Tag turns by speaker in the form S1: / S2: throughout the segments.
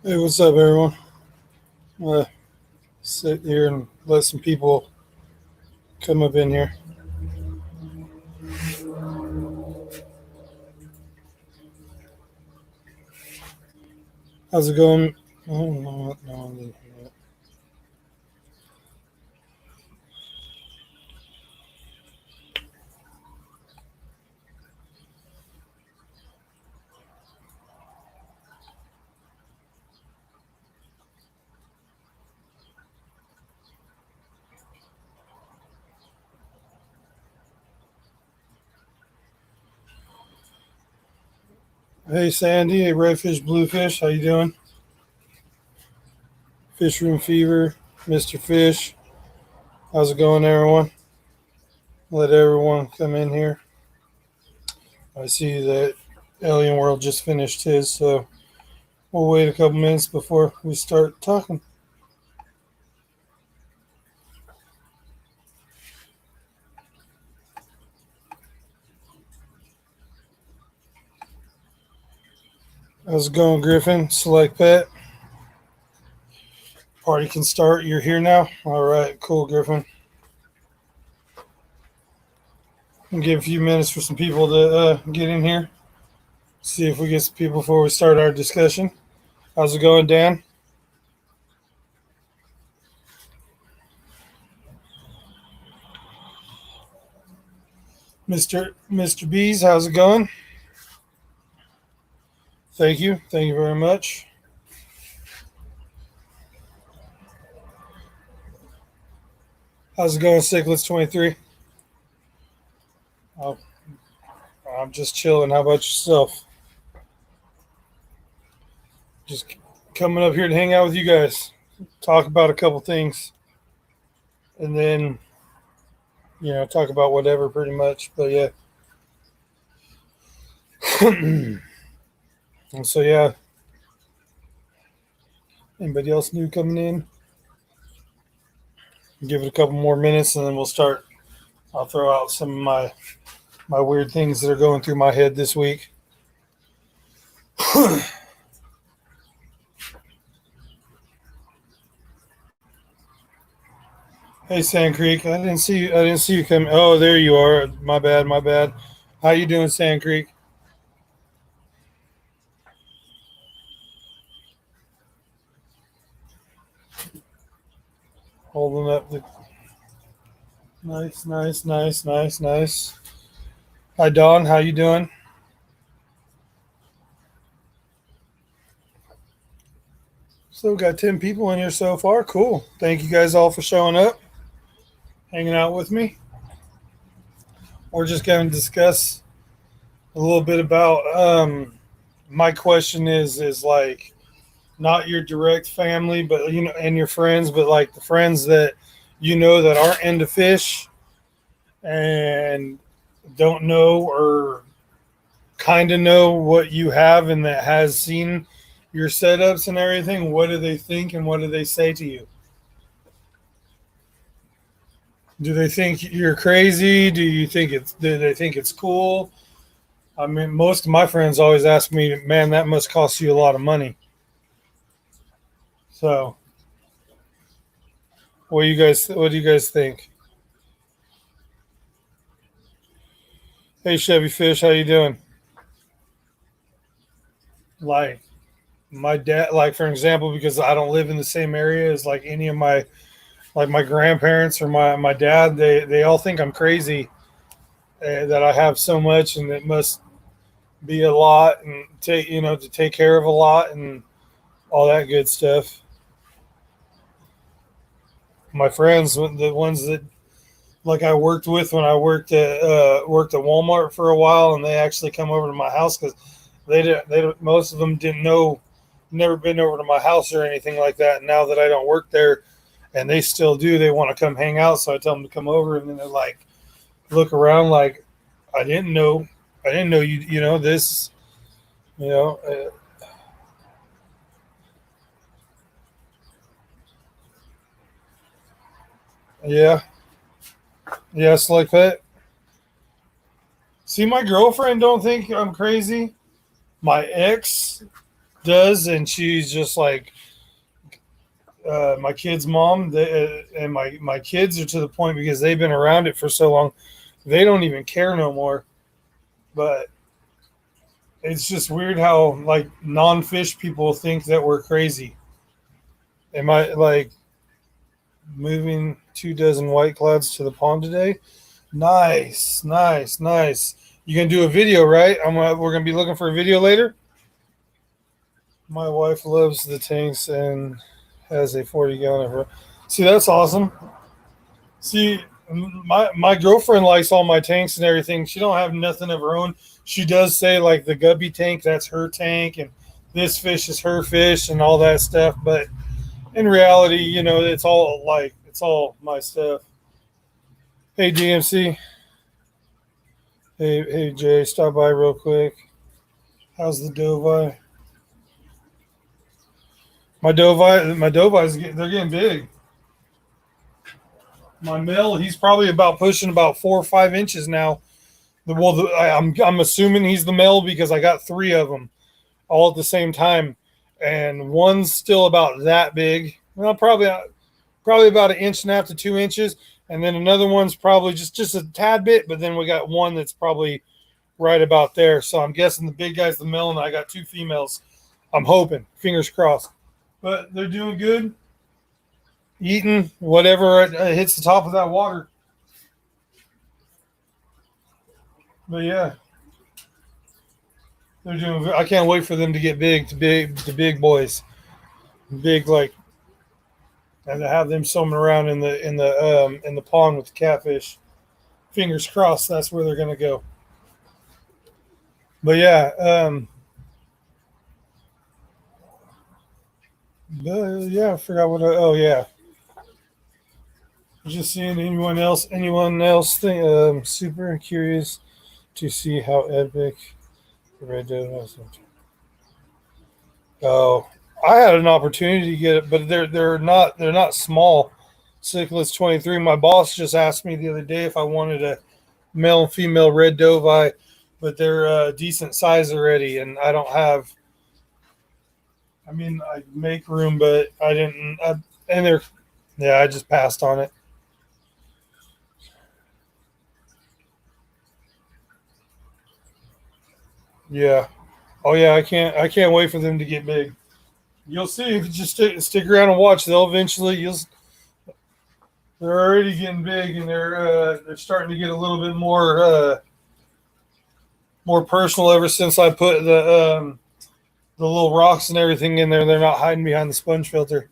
S1: Hey, what's up, everyone? I'm gonna sit here and let some people come up in here. How's it going? Oh, no. Hey, Sandy. Hey, Redfish, Bluefish. How you doing? Fish Room Fever, Mr. Fish. How's it going, everyone? Let everyone come in here. I see that Alien World just finished his, so we'll wait a couple minutes before we start talking. How's it going, Griffin? Select Pet. Party can start. You're here now? All right, cool, Griffin. We'll give a few minutes for some people to get in here. See if we get some people before we start our discussion. How's it going, Dan? Mr. Bees, how's it going? Thank you. Thank you very much. How's it going, Sicklets23? Oh, I'm just chilling. How about yourself? Just coming up here to hang out with you guys, talk about a couple things, and then, talk about whatever pretty much. But yeah. And so, yeah. Anybody else new coming in? Give it a couple more minutes and then we'll start. I'll throw out some of my weird things that are going through my head this week. Hey, Sand Creek, I didn't see you. I didn't see you come. Oh, there you are. My bad. My bad. How you doing, Sand Creek? Holding up the nice. Hi, Dawn. How you doing? So we got 10 people in here so far. Cool. Thank you guys all for showing up, hanging out with me. We're just going to discuss a little bit about. My question is like not your direct family, but and your friends, but like the friends that that aren't into fish and don't know or kind of know what you have and that has seen your setups and everything. What do they think and what do they say to you? Do they think you're crazy? Do they think it's cool? I mean, most of my friends always ask me, "Man, that must cost you a lot of money." So, what do you guys think? Hey, Chevy Fish, how you doing? Like my dad, like for example, because I don't live in the same area as like any of my grandparents or my dad, they all think I'm crazy, that I have so much and it must be a lot and take to take care of a lot and all that good stuff. My friends, the ones that like I worked with when I worked at Walmart for a while, and they actually come over to my house because most of them didn't know, never been over to my house or anything like that. And now that I don't work there, and they still do, they want to come hang out. So I tell them to come over, and then they're like, look around, like, I didn't know, this, you know, uh, yeah, yes, like that. See, my girlfriend don't think I'm crazy. My ex does, and she's just like my kid's mom. And my kids are to the point because they've been around it for so long, they don't even care no more. But it's just weird how like non-fish people think that we're crazy. Am I like moving 2 dozen white clouds to the pond today? Nice, nice, nice. You gonna do a video, right? We're gonna be looking for a video later. My wife loves the tanks and has a 40 gallon of her. See, that's awesome. See, my girlfriend likes all my tanks and everything. She don't have nothing of her own. She does say like the Gubby tank, that's her tank, and this fish is her fish and all that stuff. But in reality, it's all my stuff. Hey DMC. Hey Jay, stop by real quick. How's the Doveye? My Doveye's they're getting big. My male, he's probably about pushing about 4 or 5 inches now. I'm assuming he's the male because I got 3 of them all at the same time, and one's still about that big. Well, probably about 1.5 to 2 inches, and then another one's probably just a tad bit. But then we got one that's probably right about there. So I'm guessing the big guy's the male, and I got 2 females. I'm hoping, fingers crossed. But they're doing good, eating whatever hits the top of that water. But yeah, they're doing. I can't wait for them to get big, to big boys, big like, and to have them swimming around in the pond with the catfish. Fingers crossed, that's where they're gonna go. But yeah, I forgot what. Oh yeah, just seeing anyone else think. Super curious to see how epic the Red Dead was. Oh, I had an opportunity to get it, but they're not small. Cichlids 23. My boss just asked me the other day if I wanted a male and female red doveye, but they're a decent size already, and I don't have. I mean, I make room, but I didn't. And they're, yeah, I just passed on it. Yeah. Oh yeah, I can't wait for them to get big. You'll see if you just stick around and watch. They'll eventually. They're already getting big, and they're starting to get a little bit more personal ever since I put the little rocks and everything in there. They're not hiding behind the sponge filter.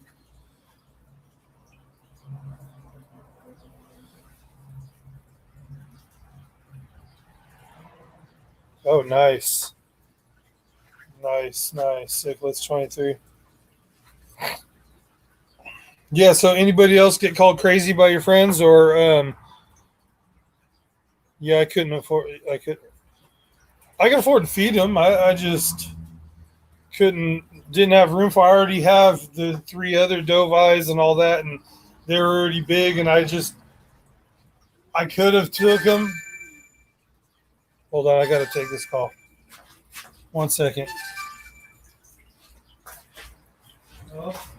S1: Oh, nice, nice. Cichlids 23. Yeah. So anybody else get called crazy by your friends, or yeah, I couldn't afford. I can afford to feed them. I just didn't have room for. I already have the 3 other dove and all that, and they're already big, and I could have took them. Hold on, I got to take this call. 1 second. Oh.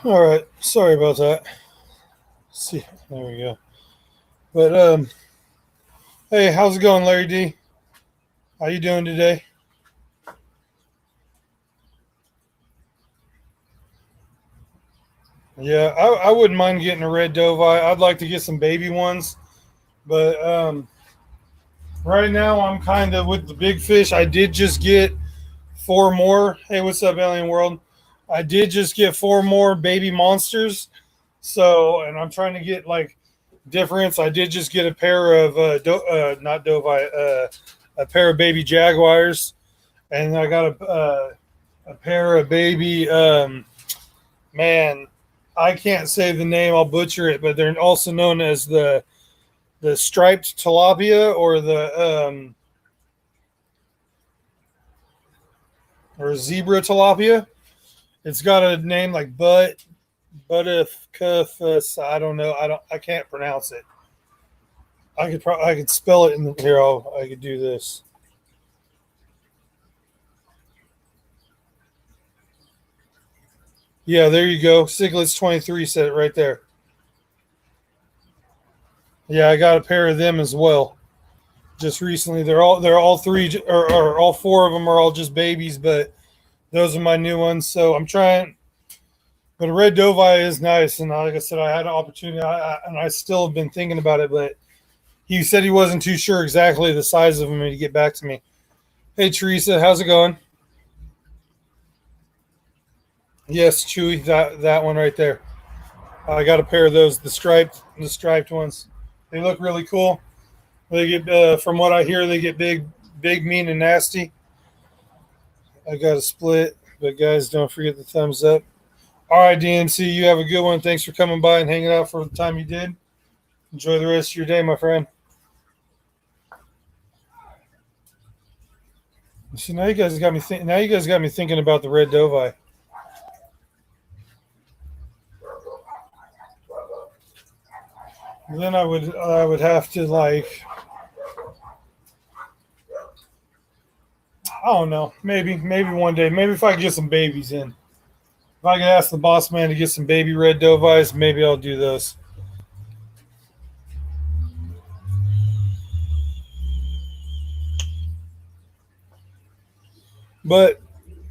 S1: All right, sorry about that. See, there we go. But hey, how's it going, Larry D? How you doing today? Yeah, I wouldn't mind getting a red dove. I'd like to get some baby ones, but right now I'm kind of with the big fish. I did just get 4 more. Hey, what's up, Alien World? I did just get 4 more baby monsters. So, and I'm trying to get like difference. I did just get a pair of not Dovi, a pair of baby jaguars, and I got a pair of baby. Man, I can't say the name. I'll butcher it, but they're also known as the striped tilapia or zebra tilapia. It's got a name like Buttercuff. I don't know. I can't pronounce it. I could spell it in here. I could do this. Yeah, there you go. Siglets 23 said it right there. Yeah, I got a pair of them as well. Just recently, they're all three or all four of them are all just babies, but those are my new ones. So I'm trying. But a red dovi is nice, and like I said, I had an opportunity, and I still have been thinking about it. But he said he wasn't too sure exactly the size of them, and he'd get back to me. Hey Teresa, how's it going? Yes, Chewy, that one right there. I got a pair of those, the striped ones. They look really cool. They get, from what I hear, they get big, mean, and nasty. I got a split, but guys, don't forget the thumbs up. All right, DNC, you have a good one. Thanks for coming by and hanging out for the time you did. Enjoy the rest of your day, my friend. See, now you guys got me. Now you guys got me thinking about the red dovi. Then I would have to like, I don't know, maybe one day, maybe if I could get some babies in. If I could ask the boss man to get some baby red dovis, maybe I'll do those. But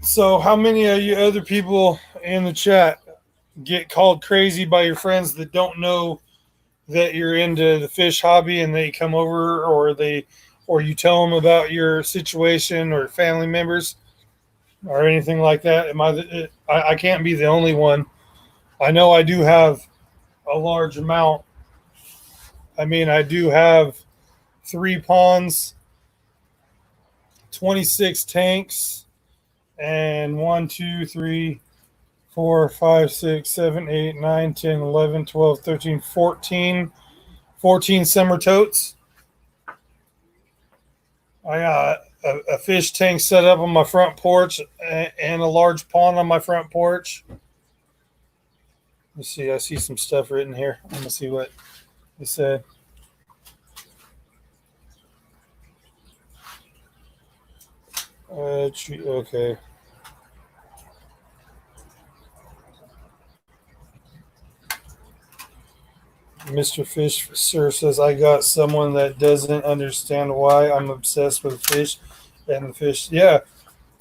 S1: so, how many of you other people in the chat get called crazy by your friends that don't know that you're into the fish hobby, and they come over, or you tell them about your situation, or family members or anything like that? I can't be the only one. I know I do have a large amount. I mean, I do have 3 ponds, 26 tanks, and 1, 2, 3, 4, 5, 6, 7, 8, 9, 10, 11, 12, 13, 14 summer totes. I got a fish tank set up on my front porch and a large pond on my front porch. Let's see. I see some stuff written here. I'm going to see what they said. Okay. Mr. Fish Sir says, I got someone that doesn't understand why I'm obsessed with fish and the fish. Yeah,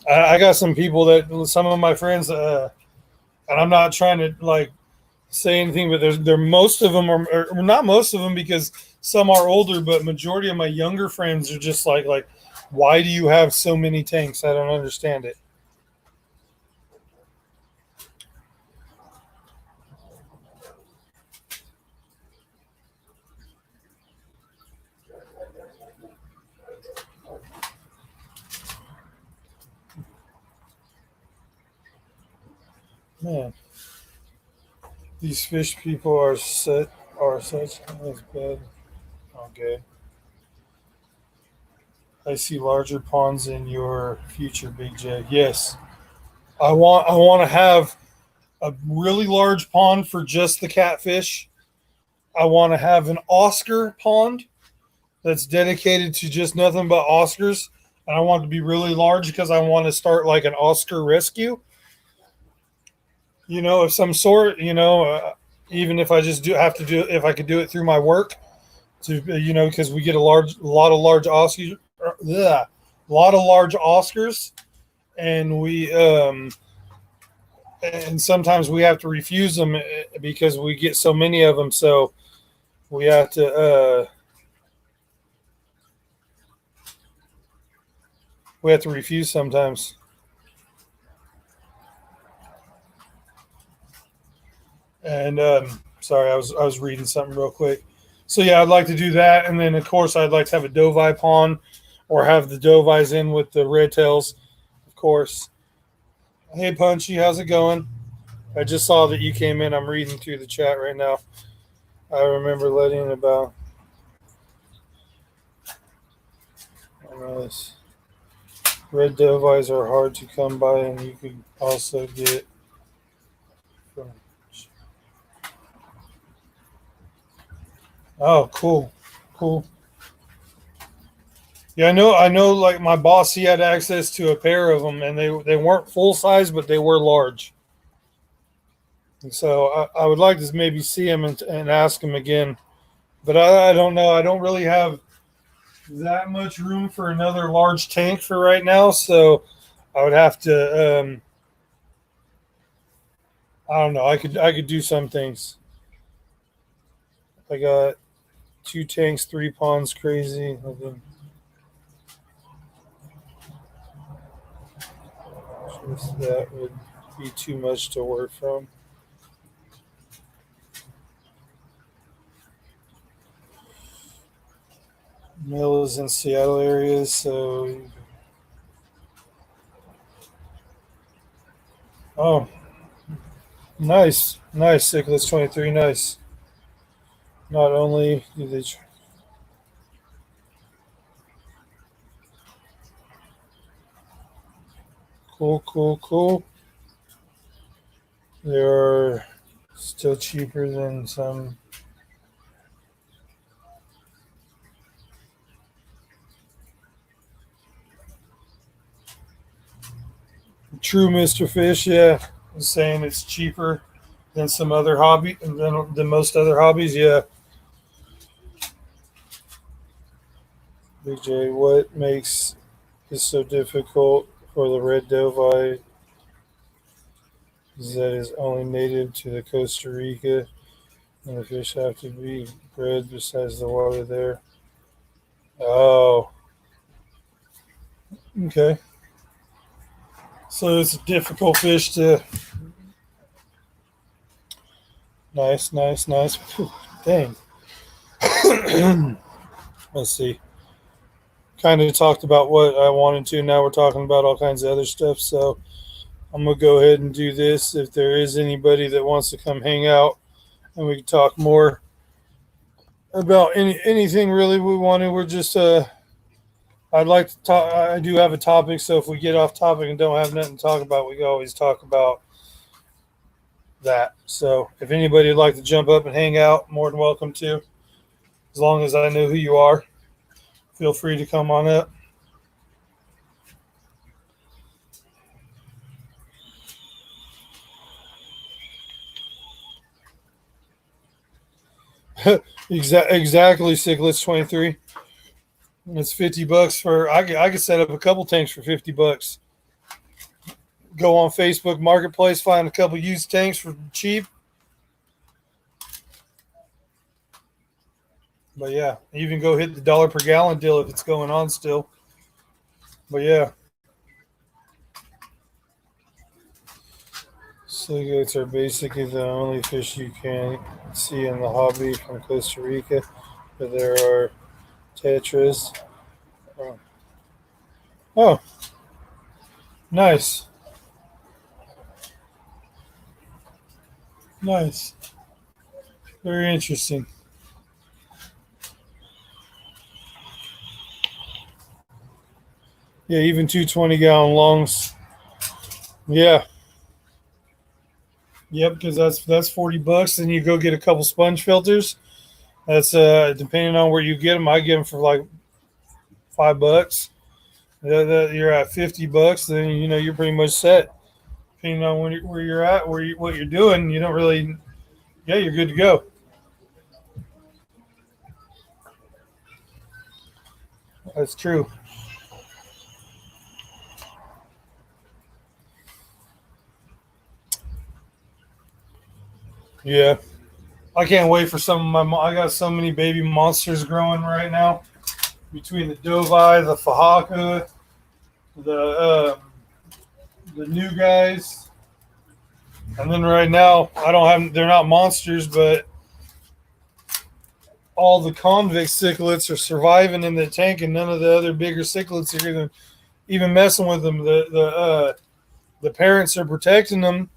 S1: I got some people some of my friends, and I'm not trying to like say anything, but they're most of them are not most of them, because some are older, but majority of my younger friends are just like, why do you have so many tanks? I don't understand it. Man, these fish people are such as bad. Okay. I see larger ponds in your future, Big J. Yes, I want to have a really large pond for just the catfish. I want to have an Oscar pond that's dedicated to just nothing but Oscars, and I want it to be really large because I want to start like an Oscar rescue, of some sort. Even if I just if I could do it through my work, because we get a lot of large Oscars, a lot of large Oscars, and and sometimes we have to refuse them because we get so many of them. So we have to refuse sometimes. And sorry, I was reading something real quick. So yeah, I'd like to do that, and then of course I'd like to have a dovi pond, or have the dovis in with the red tails, of course. Hey, Punchy, how's it going? I just saw that you came in. I'm reading through the chat right now. I remember letting about this. Red dove eyes are hard to come by, and you could also get from. Oh, cool, cool. Yeah, I know. I know. Like my boss, he had access to a pair of them, and they weren't full size, but they were large. And so I would like to maybe see him and ask him again. But I don't know. I don't really have that much room for another large tank for right now. So I would have to. I don't know. I could do some things. I got two tanks, three ponds, crazy. That would be too much to work from. Mill is in Seattle area, so oh, nice, nice. Cichlids 23, nice. Not only do they cool, cool, cool. They are still cheaper than some. True, Mr. Fish. Yeah, was saying it's cheaper than some other hobby than most other hobbies. Yeah, Big J. What makes this so difficult for the red doveye is that it's only native to the Costa Rica, and the fish have to be bred besides the water there. Oh, okay. So it's a difficult fish to. Nice, nice, nice. Whew, dang. Let's see. Kind of talked about what I wanted to. Now we're talking about all kinds of other stuff. So I'm gonna go ahead and do this. If there is anybody that wants to come hang out, and we can talk more about anything really we want to. We're just I'd like to talk. I do have a topic, so if we get off topic and don't have nothing to talk about, we can always talk about that. So if anybody would like to jump up and hang out, more than welcome to. As long as I know who you are, feel free to come on up. Exactly, Cichlids 23. It's $50 for. I could set up a couple tanks for $50. Go on Facebook Marketplace, find a couple used tanks for cheap. But yeah, even go hit the dollar per gallon deal if it's going on still. But yeah, Sligotes are basically the only fish you can see in the hobby from Costa Rica. But there are tetras. Oh, oh, nice, nice, very interesting. Yeah, even 220-gallon longs. Yeah, yep, because that's $40. Then you go get a couple sponge filters. That's depending on where you get them. I get them for like $5. You're at $50. Then you're pretty much set. Depending on where you're at, what you're doing, you don't really. Yeah, you're good to go. That's true. Yeah, I can't wait for some of my. I got so many baby monsters growing right now between the Dovai, the Fahaka, the new guys, and then right now I don't have. They're not monsters, but all the convict cichlids are surviving in the tank, and none of the other bigger cichlids are even messing with them. the parents are protecting them,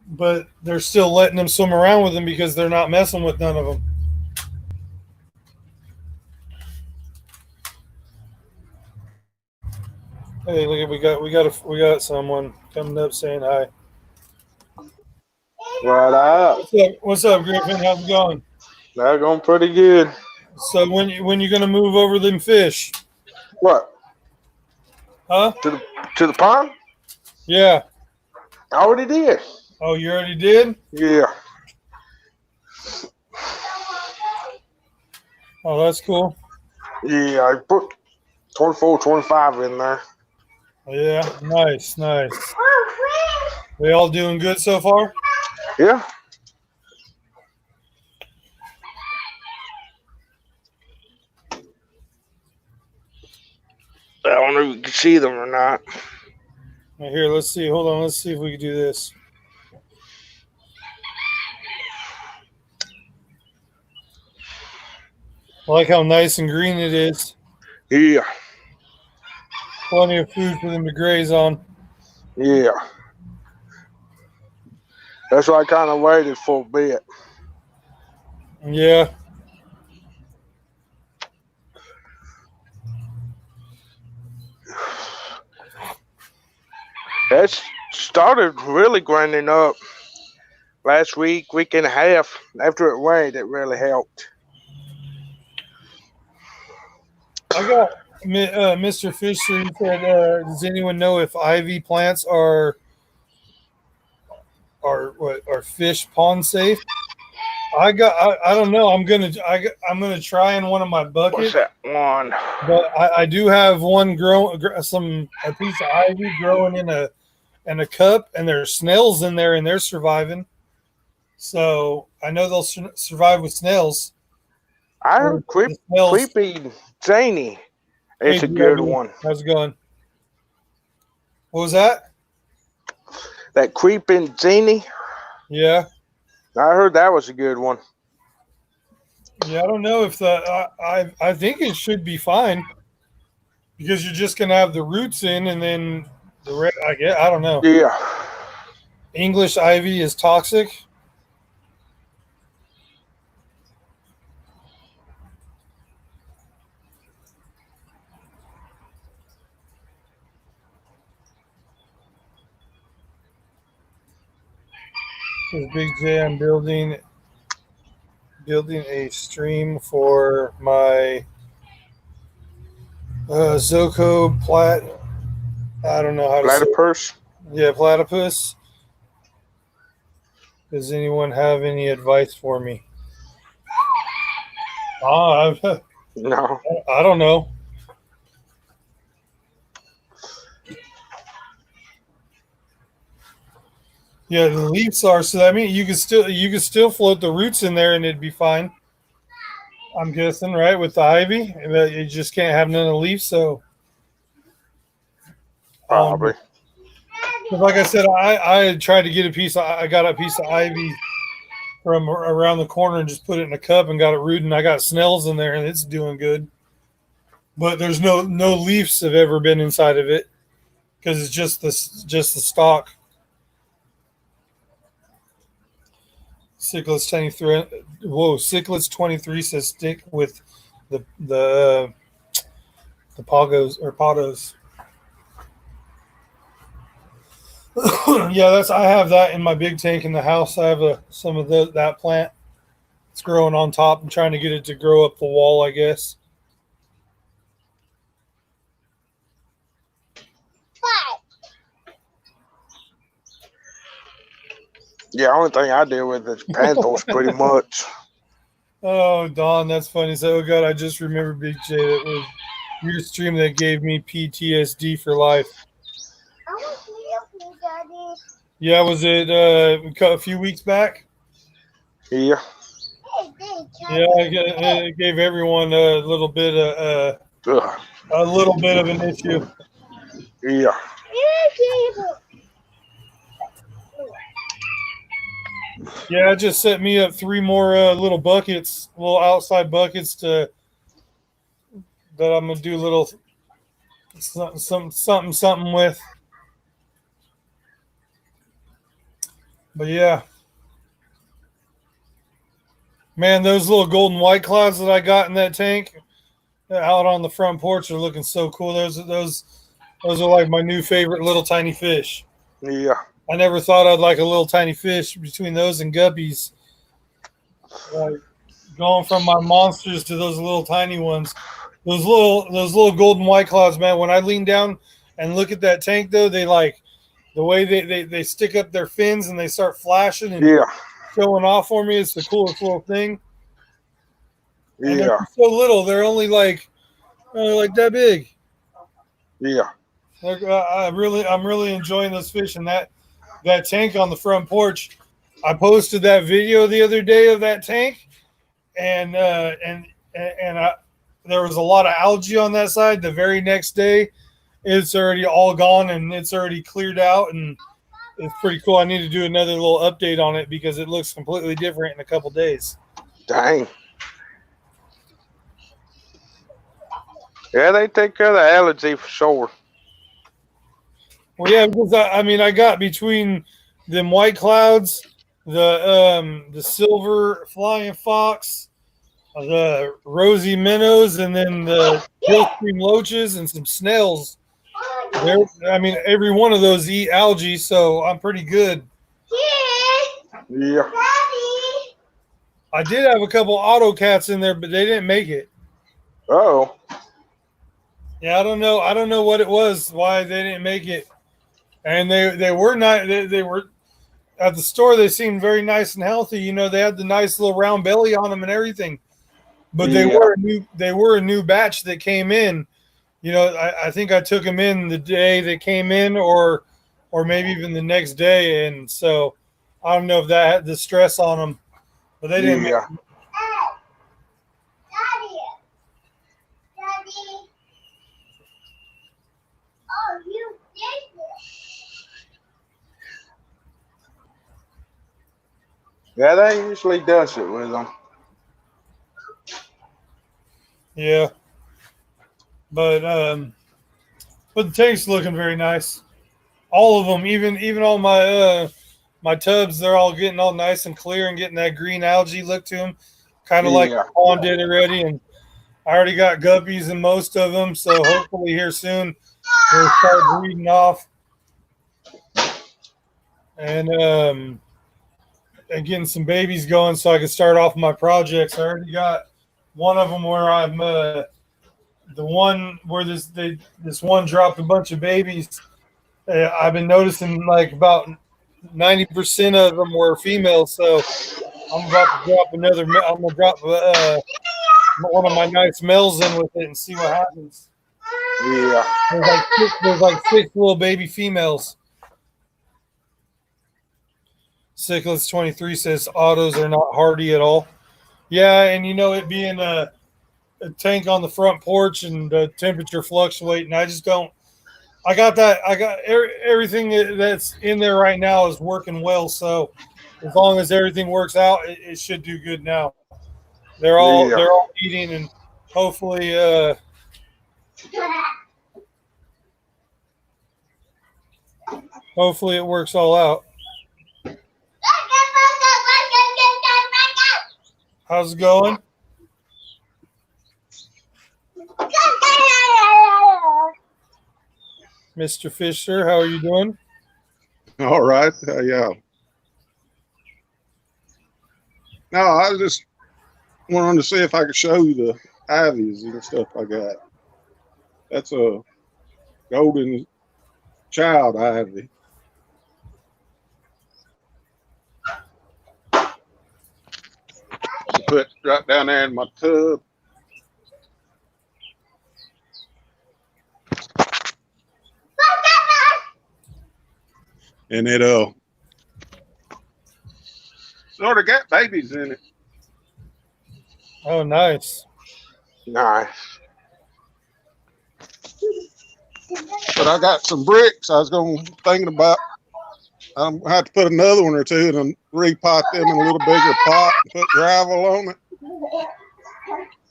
S1: but they're still letting them swim around with them because they're not messing with none of them. Hey, look, we got someone coming up saying hi.
S2: Right up.
S1: What's up, Griffin? How's it going?
S2: They're going pretty good.
S1: So when you gonna move over them fish?
S2: What?
S1: Huh?
S2: To the pond?
S1: Yeah.
S2: I already did.
S1: Oh, you already did?
S2: Yeah.
S1: Oh, that's cool.
S2: Yeah, I put 24, 25 in there.
S1: Yeah, nice. They all doing good so far?
S2: Yeah. I don't know if you can see them or not.
S1: Here, let's see. Hold on. Let's see if we can do this. I like how nice and green it is.
S2: Yeah.
S1: Plenty of food for them to graze on.
S2: Yeah. That's why I kind of waited for a bit.
S1: Yeah.
S2: That started really grinding up last week and a half. After it rained, it really helped.
S1: I got Mr. Fisher. He said, "Does anyone know if ivy plants are fish pond safe?" I don't know. I'm gonna try in one of my buckets.
S2: What's that one?
S1: But I do have one a piece of ivy growing in a cup, and there's snails in there, and they're surviving. So I know they'll survive with snails.
S2: I heard Creepy Zany. It's a good one.
S1: How's it going? What was that?
S2: That Creeping Zany.
S1: Yeah.
S2: I heard that was a good one.
S1: Yeah, I don't know if I think it should be fine because you're just gonna have the roots in, and then I don't know.
S2: Yeah.
S1: English ivy is toxic. This Big J, I'm building a stream for my Zoco plat. I don't know how to say
S2: Platypus.
S1: Yeah, platypus. Does anyone have any advice for me?
S2: No.
S1: I don't know. Yeah, the leaves are, so that means you could still float the roots in there and it'd be fine. I'm guessing, right, with the ivy, but you just can't have none of the leaves. So,
S2: Probably.
S1: Like I said, I tried to get I got a piece of ivy from around the corner and just put it in a cup and got it rooted. And I got snails in there and it's doing good. But there's no leaves have ever been inside of it because it's just the stalk. Cichlets 23. Whoa, Cichlets 23 says stick with the pogos or potos. Yeah, I have that in my big tank in the house. I have some of that plant. It's growing on top. I'm trying to get it to grow up the wall, I guess.
S2: Yeah, only thing I deal with is panthers pretty much.
S1: Oh, Don, that's funny. So, oh God, I just remember Big J. That was your stream that gave me PTSD for life. Yeah, was it a few weeks back?
S2: Yeah.
S1: Yeah, it gave everyone a little bit of an issue.
S2: Yeah.
S1: Yeah, it just set me up 3 more little outside buckets that I'm gonna do little something with. But yeah, man, those little golden white clouds that I got in that tank out on the front porch are looking so cool. Those are like my new favorite little tiny fish.
S2: Yeah.
S1: I never thought I'd like a little tiny fish between those and guppies. Like going from my monsters to those little tiny ones. Those little golden white clouds, man. When I lean down and look at that tank though, they like the way they stick up their fins and they start flashing and
S2: Yeah.
S1: showing off for me. It's the coolest little thing. And they're
S2: Yeah.
S1: so little. They're only like that big.
S2: Yeah.
S1: I'm really enjoying those fish and that tank on the front porch. I posted that video the other day of that tank, and there was a lot of algae on that side. The very next day, it's already all gone and it's already cleared out, and it's pretty cool. I need to do another little update on it because it looks completely different in a couple days.
S2: Dang. Yeah, they take care of the allergy for sure.
S1: Well, yeah, because I got between them white clouds, the silver flying fox, the rosy minnows, and then the gilstream loaches and some snails. Every one of those eat algae, so I'm pretty good.
S2: Yeah.
S1: I did have a couple auto cats in there, but they didn't make it.
S2: Oh.
S1: Yeah, I don't know what it was, why they didn't make it. And they were not. They were at the store. They seemed very nice and healthy. You know, they had the nice little round belly on them and everything. But they were a new batch that came in. You know, I think I took them in the day they came in, or maybe even the next day. And so I don't know if that had the stress on them, but they didn't.
S2: Yeah. Yeah, they usually does it with them.
S1: Yeah, but the tank's looking very nice. All of them, even all my tubs, they're all getting all nice and clear and getting that green algae look to them, kind of like the pond did already. And I already got guppies in most of them, so hopefully here soon they'll start breeding off and getting some babies going, so I can start off my projects. I already got one of them where I'm the one where this one dropped a bunch of babies. I've been noticing like about 90% of them were females, so I'm about to drop another. I'm gonna drop one of my nice males in with it and see what happens.
S2: Yeah.
S1: There's like six little baby females. Cyclist 23 says autos are not hardy at all. Yeah, and you know, it being a tank on the front porch and the temperature fluctuating, I just don't. I got everything that's in there right now is working well. So as long as everything works out, it should do good now. They're all eating, and hopefully it works all out. How's it going? Mr. Fisher, how are you doing?
S3: All right. Yeah. No, I just wanted to see if I could show you the ivies and stuff I got. That's a golden child ivy. Put right down there in my tub. And it sort of got babies in it.
S1: Oh, nice.
S2: Nice.
S3: But I got some bricks. I was thinking about. I'm gonna have to put another one or two and repot them in a little bigger pot and put gravel on it,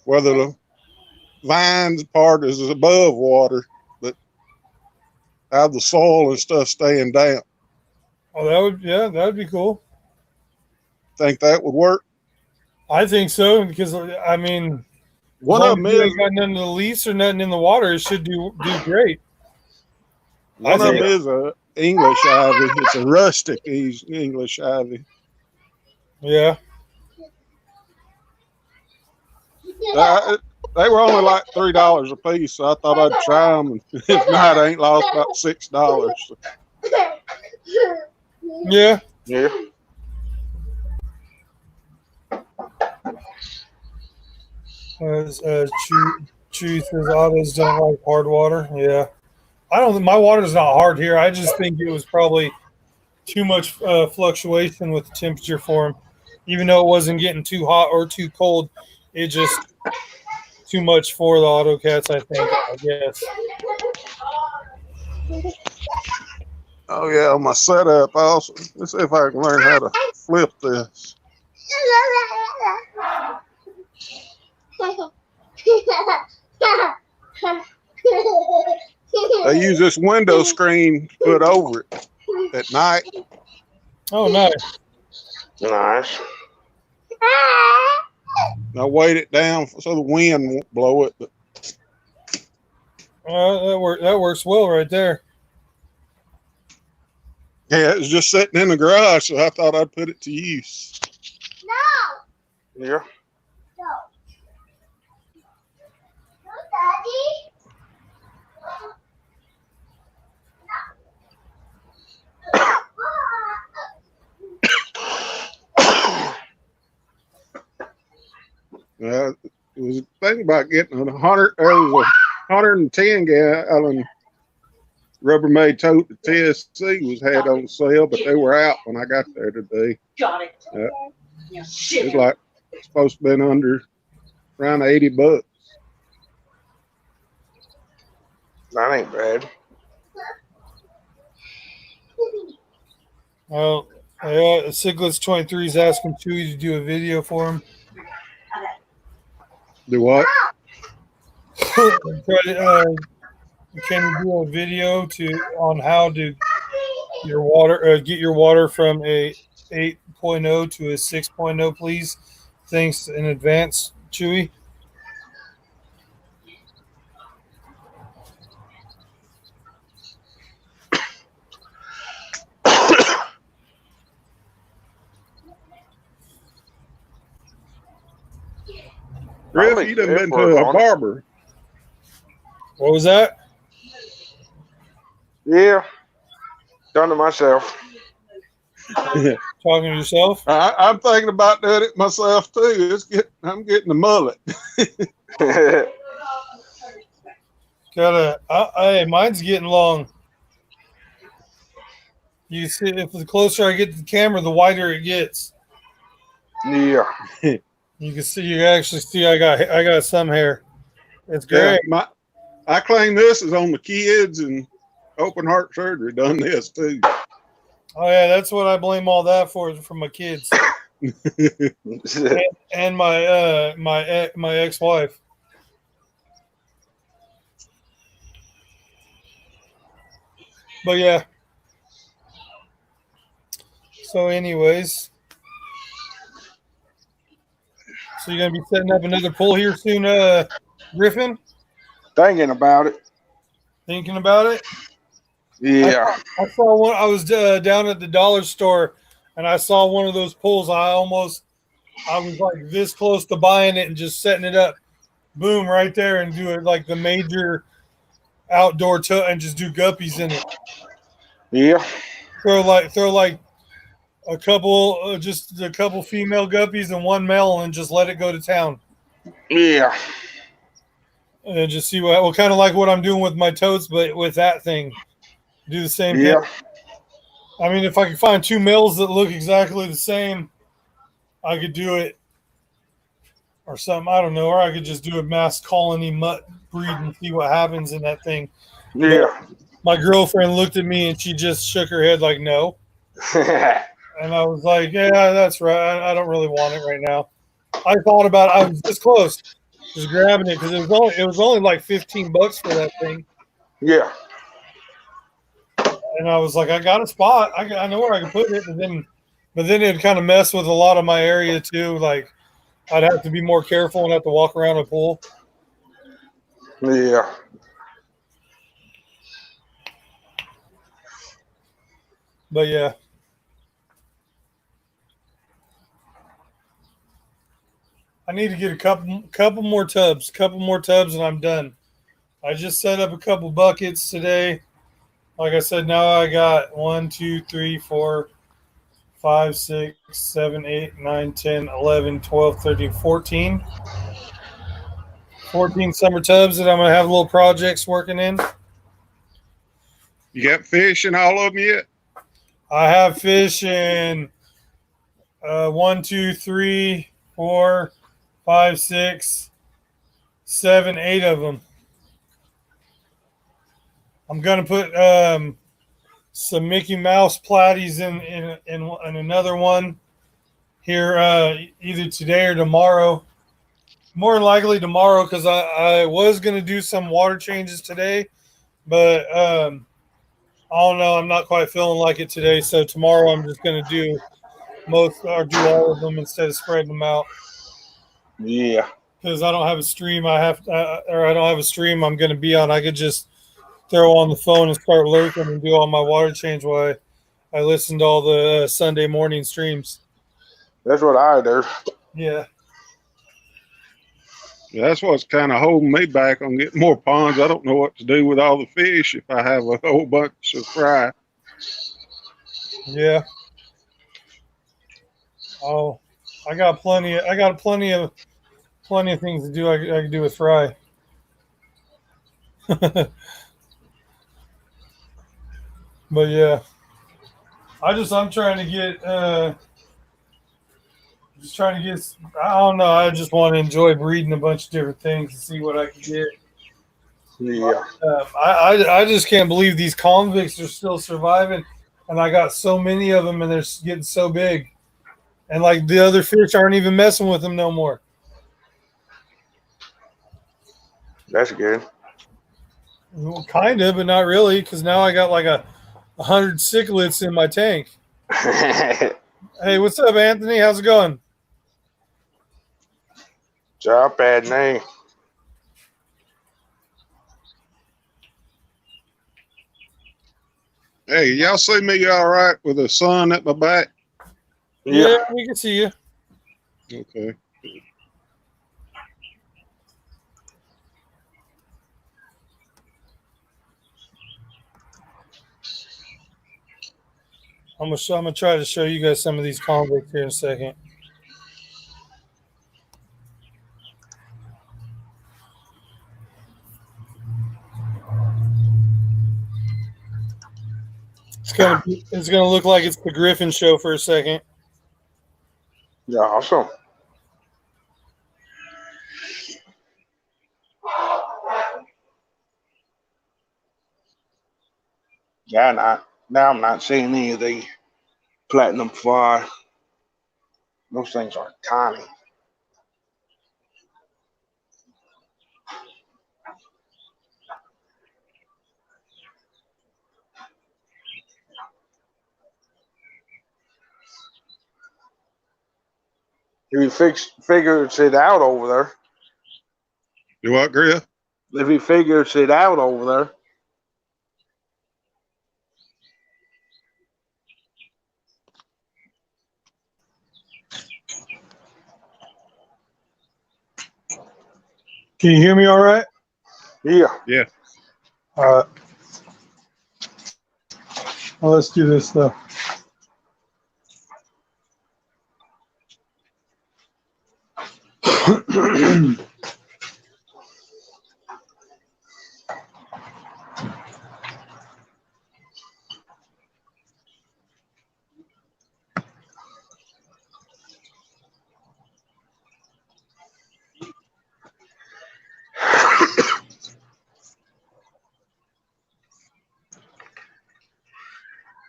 S3: where the vines part is above water, but have the soil and stuff staying damp.
S1: Oh, that would be cool.
S3: Think that would work?
S1: I think so because I mean,
S3: One
S1: as long
S3: of them
S1: as you
S3: is
S1: ain't got nothing to lease or nothing in the water, it should do great.
S3: one of
S1: think-
S3: them is a English ivy. It's a rustic English ivy.
S1: Yeah.
S3: They were only like $3 a piece, so I thought I'd try them. And if not, I ain't lost about $6.
S1: Yeah.
S2: Yeah.
S1: Chewy says autos don't like hard water. Yeah. I don't think my water's not hard here. I just think it was probably too much fluctuation with the temperature for them. Even though it wasn't getting too hot or too cold, it just too much for the AutoCats, I think, I guess.
S3: Oh yeah, on my setup. Also, let's see if I can learn how to flip this. I use this window screen to put over it at night.
S1: Oh, nice.
S2: Nice.
S3: I weight it down so the wind won't blow it. But
S1: That works well right there.
S3: yeah, it was just sitting in the garage, so I thought I'd put it to use.
S2: Yeah.
S3: It was a thing about getting a 110 gallon Rubbermaid tote that TSC was had on sale, but they were out when I got there today.
S4: Got it.
S3: It's like it's supposed to have been under around $80.
S2: That ain't bad.
S1: Well, Siglets 23 is asking Chewy to do a video for him.
S3: Do what?
S1: Can you do a video on how to your water get your water from a 8.0 to a 6.0, please? Thanks in advance, Chewy.
S3: Griff, you done been to a barber.
S1: What was that?
S2: Yeah. Done it myself.
S1: Talking to yourself?
S3: I'm thinking about doing it myself too. I'm getting the mullet.
S1: Hey, mine's getting long. You see, if the closer I get to the camera, the wider it gets.
S2: Yeah.
S1: You can see, you actually see, I got some hair. It's great.
S3: Yeah, I claim this is on the kids, and open heart surgery done this too.
S1: Oh yeah, that's what I blame all that for my kids and my ex-wife. But yeah. So, anyways, so you're gonna be setting up another pool here soon, Griffin?
S2: Thinking about it.
S1: Thinking about it?
S2: Yeah.
S1: I saw one. I was down at the dollar store, and I saw one of those pools. I was like this close to buying it and just setting it up, boom, right there, and do it like the major outdoor and just do guppies in it.
S2: Yeah.
S1: Throw like a couple, just a couple female guppies and one male, and just let it go to town.
S2: Yeah.
S1: And just see what kind of like what I'm doing with my totes, but with that thing. Do the same
S2: Yeah.
S1: thing. I mean, if I could find two males that look exactly the same, I could do it or something. I don't know. Or I could just do a mass colony mutt breed and see what happens in that thing.
S2: Yeah.
S1: My girlfriend looked at me and she just shook her head like, no. And I was like, yeah, that's right. I don't really want it right now. I thought about it. I was this close, just grabbing it because it was only like $15 for that thing.
S2: Yeah.
S1: and I was like, I got a spot. I know where I can put it, but then it'd kind of mess with a lot of my area too. Like I'd have to be more careful and have to walk around a pool.
S2: Yeah.
S1: But yeah. I need to get a couple more tubs, and I'm done. I just set up a couple buckets today. Like I said, now I got 1, 2, 3, 4, 5, 6, 7, 8, 9, 10, 11, 12, 13, 14. 14 summer tubs that I'm gonna have little projects working in.
S3: You got fish in all of them yet?
S1: I have fish in 1, 2, 3, 4, 5, 6, 7, 8 of them. I'm gonna put some Mickey Mouse platies in another one here either today or tomorrow. More than likely tomorrow because I was gonna do some water changes today, but I don't know. I'm not quite feeling like it today, so tomorrow I'm just gonna do all of them instead of spreading them out.
S2: Yeah.
S1: Because I don't have a stream. I don't have a stream I'm gonna be on. I could just throw on the phone and start lurking and do all my water change while I listen to all the Sunday morning streams.
S2: That's what I do.
S1: Yeah.
S3: Yeah, that's what's kind of holding me back on getting more ponds. I don't know what to do with all the fish if I have a whole bunch of fry.
S1: Yeah. Oh, I got plenty of things to do. I can do with fry. But yeah, I'm trying to get I don't know. I just want to enjoy breeding a bunch of different things and see what I can get.
S2: Yeah.
S1: I just can't believe these convicts are still surviving, and I got so many of them, and they're getting so big, and like the other fish aren't even messing with them no more.
S2: That's good.
S1: Well, kind of, but not really, because now I got like 100 cichlids in my tank. Hey, what's up, Anthony? How's it going?
S2: Job bad name.
S3: Hey, y'all see me all right with the sun at my back?
S1: Yeah, we can see you.
S3: Okay.
S1: I'm gonna try to show you guys some of these convicts here in a second. It's gonna look like it's the Griffin show for a second.
S2: Yeah, awesome. Yeah, now I'm not seeing any of the platinum fly. Those things are tiny. If he figures it out over there.
S3: You what, Griff?
S2: If he figures it out over there.
S1: Can you hear me all right?
S2: Yeah.
S3: Yeah.
S1: All right. Well, let's do this though.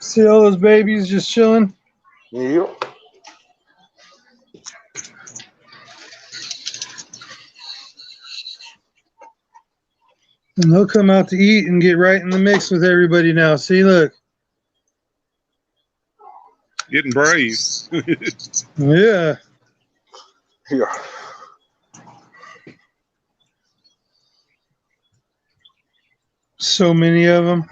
S1: See all those babies just chilling?
S2: Yep.
S1: And they'll come out to eat and get right in the mix with everybody now. See, look.
S3: Getting brave.
S1: Yeah.
S2: Yeah.
S1: So many of them.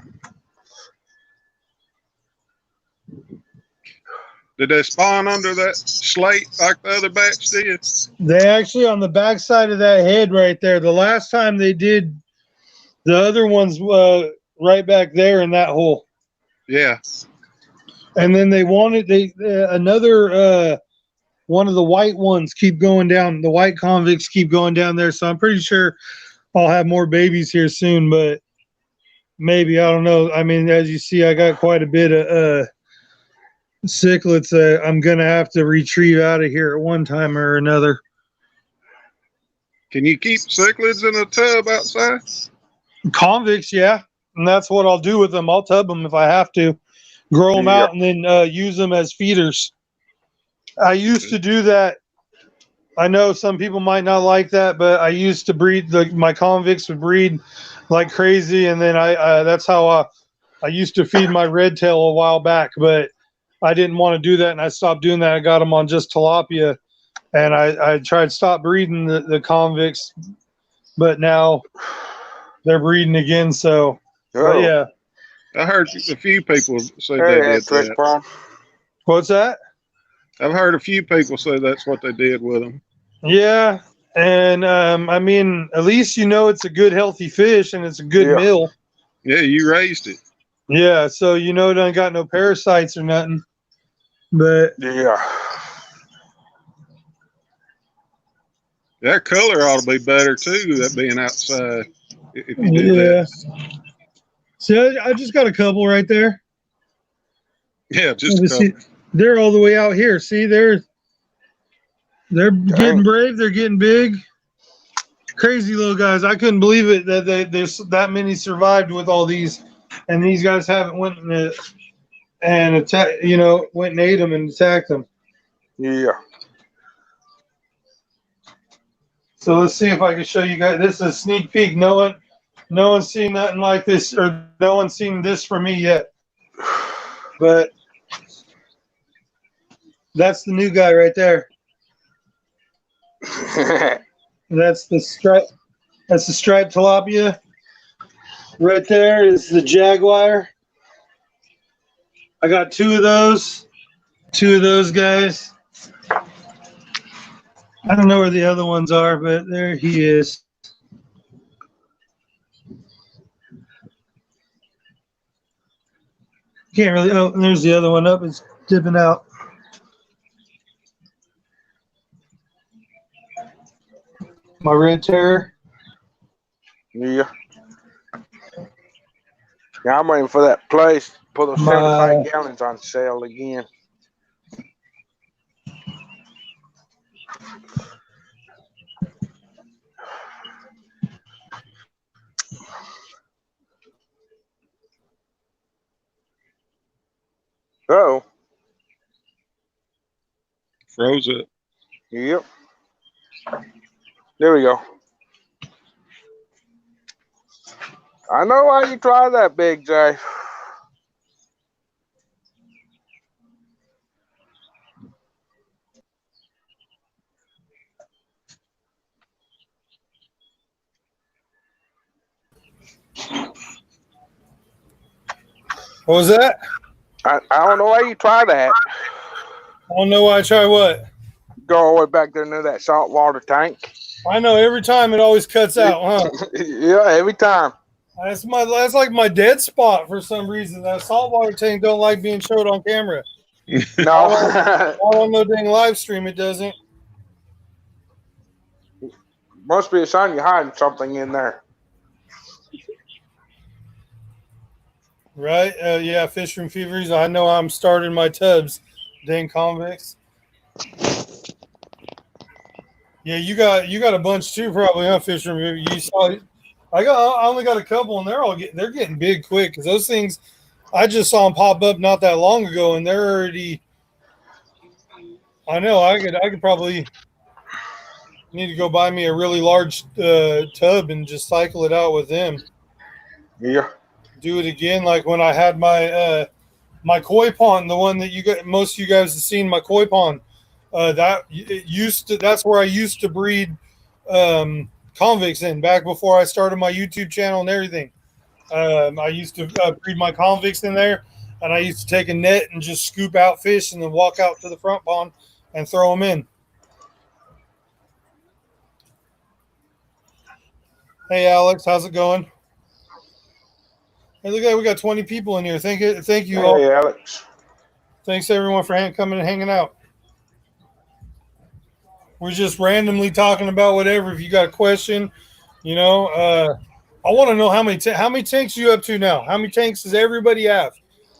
S3: Did they spawn under that slate like the other batch did?
S1: They actually on the backside of that head right there. The last time they did, the other ones right back there in that hole.
S3: Yeah.
S1: And then they wanted another one of the white ones keep going down. The white convicts keep going down there. So I'm pretty sure I'll have more babies here soon, but maybe, I don't know. I mean, as you see, I got quite a bit of cichlids I'm gonna have to retrieve out of here at one time or another.
S3: Can you keep cichlids in a tub outside?
S1: Convicts, yeah, and that's what I'll do with them. I'll tub them if I have to, grow them out, and then use them as feeders. I used to do that. I know some people might not like that, but I used to breed. My convicts would breed like crazy, and then that's how I used to feed my red tail a while back, but I didn't want to do that, and I stopped doing that. I got them on just tilapia, and I tried to stop breeding the convicts, but now they're breeding again. So, but yeah.
S3: I heard a few people say
S2: Hey,
S3: they did
S2: Trish
S3: that.
S2: Brown.
S1: What's that?
S3: I've heard a few people say that's what they did with them.
S1: Yeah, and I mean, at least you know it's a good, healthy fish, and it's a good meal.
S3: Yeah, you raised it.
S1: Yeah, so you know it ain't got no parasites or nothing. But
S2: Yeah.
S3: That color ought to be better too, that being outside. If you do that.
S1: See, I just got a couple right there.
S3: Yeah, just a couple.
S1: See, they're all the way out here. See, they're getting brave. They're getting big. Crazy little guys. I couldn't believe it that there's that many survived with all these, and these guys haven't went and attack. You know, went and ate them and attacked them.
S2: Yeah.
S1: So let's see if I can show you guys. This is a sneak peek. No one's seen nothing like this, or no one's seen this from me yet. But that's the new guy right there. That's the stripe. That's the striped tilapia. Right there is the jaguar. I got two of those guys. I don't know where the other ones are, but there he is. Can't really. Oh, there's the other one up. It's dipping out. My red terror.
S2: Yeah. Yeah, I'm waiting for that place to put those 75 gallons on sale again. Oh.
S3: Froze it.
S2: Yep. There we go. I know why you try that, Big J.
S1: What was that?
S2: I don't know why you try that.
S1: I don't know why I try what.
S2: Go all the way back there near that saltwater tank.
S1: I know every time it always cuts out, huh?
S2: Yeah, every time.
S1: That's like my dead spot for some reason. That saltwater tank don't like being showed on camera.
S2: No.
S1: Not on no dang live stream, it doesn't.
S2: Must be a sign you're hiding something in there.
S1: Right? Yeah, Fish Room Feveries. I know I'm starting my tubs. Dang convicts. Yeah, you got a bunch too, probably, huh, Fish Room? You saw it. I only got a couple, and they're getting big quick because those things I just saw them pop up not that long ago, and they're already. I know I could probably need to go buy me a really large tub and just cycle it out with them.
S2: Yeah.
S1: Do it again like when I had my My koi pond, the one that you got, most of you guys have seen, my koi pond. That's where I used to breed convicts in back before I started my YouTube channel and everything. I used to breed my convicts in there, and I used to take a net and just scoop out fish and then walk out to the front pond and throw them in. Hey, Alex, how's it going? Hey, look at we got 20 people in here. Thank you all.
S2: Hey, Alex.
S1: Thanks everyone for coming and hanging out. We're just randomly talking about whatever. If you got a question, I want to know how many tanks you up to now. How many tanks does everybody have?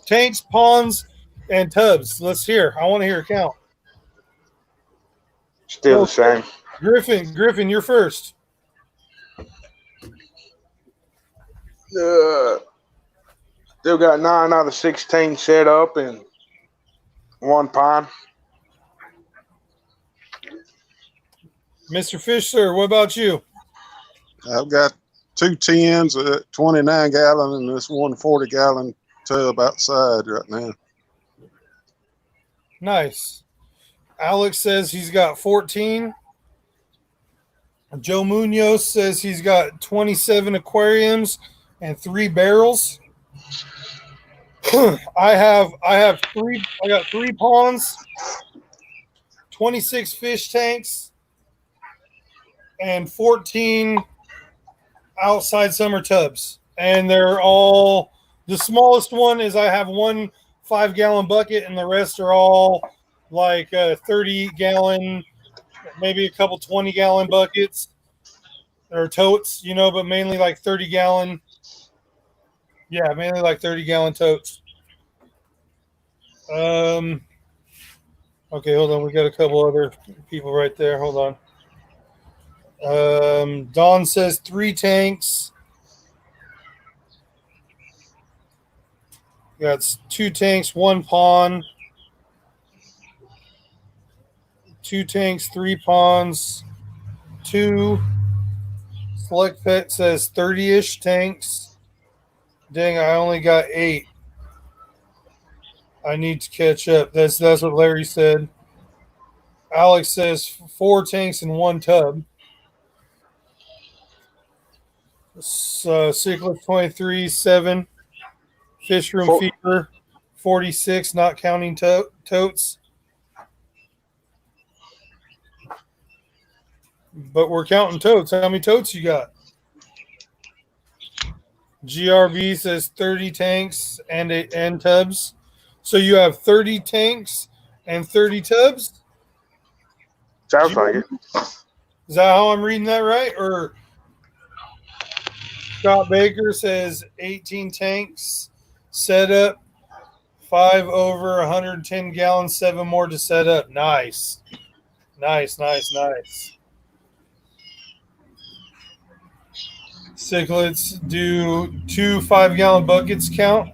S1: Tanks, ponds, and tubs. Let's hear. I want to hear a count.
S2: Still the same.
S1: Griffin, you're first.
S2: Still got 9 out of 16 set up and 1 pond.
S1: Mr. Fish, sir, what about you?
S3: I've got 2 tins, 29 gallon, and this 140 gallon tub outside right now.
S1: Nice. Alex says he's got 14. Joe Munoz says he's got 27 aquariums and 3 barrels. I got 3 ponds, 26 fish tanks, and 14 outside summer tubs. And they're all, the smallest one is I have 1 5-gallon bucket, and the rest are all like 30-gallon, maybe a couple 20-gallon buckets or totes, but mainly like 30-gallon. Yeah, mainly like 30-gallon totes. Okay, hold on. We got a couple other people right there. Hold on. Don says 3 tanks. Got 2 tanks, 1 pond. 2 tanks, 3 ponds. 2. Select Pet says 30-ish tanks. Dang, I only got 8. I need to catch up. That's what Larry said. Alex says 4 tanks and 1 tub. Cichlid 23, 7. Fish room feeder 46, not counting totes. But we're counting totes. How many totes you got? GRB says 30 tanks and tubs. So you have 30 tanks and 30 tubs?
S2: Sounds like it.
S1: Is that how I'm reading that right? Or Scott Baker says 18 tanks set up, 5 over 110 gallons, 7 more to set up. Nice. Cichlids, do 2 5-gallon buckets count?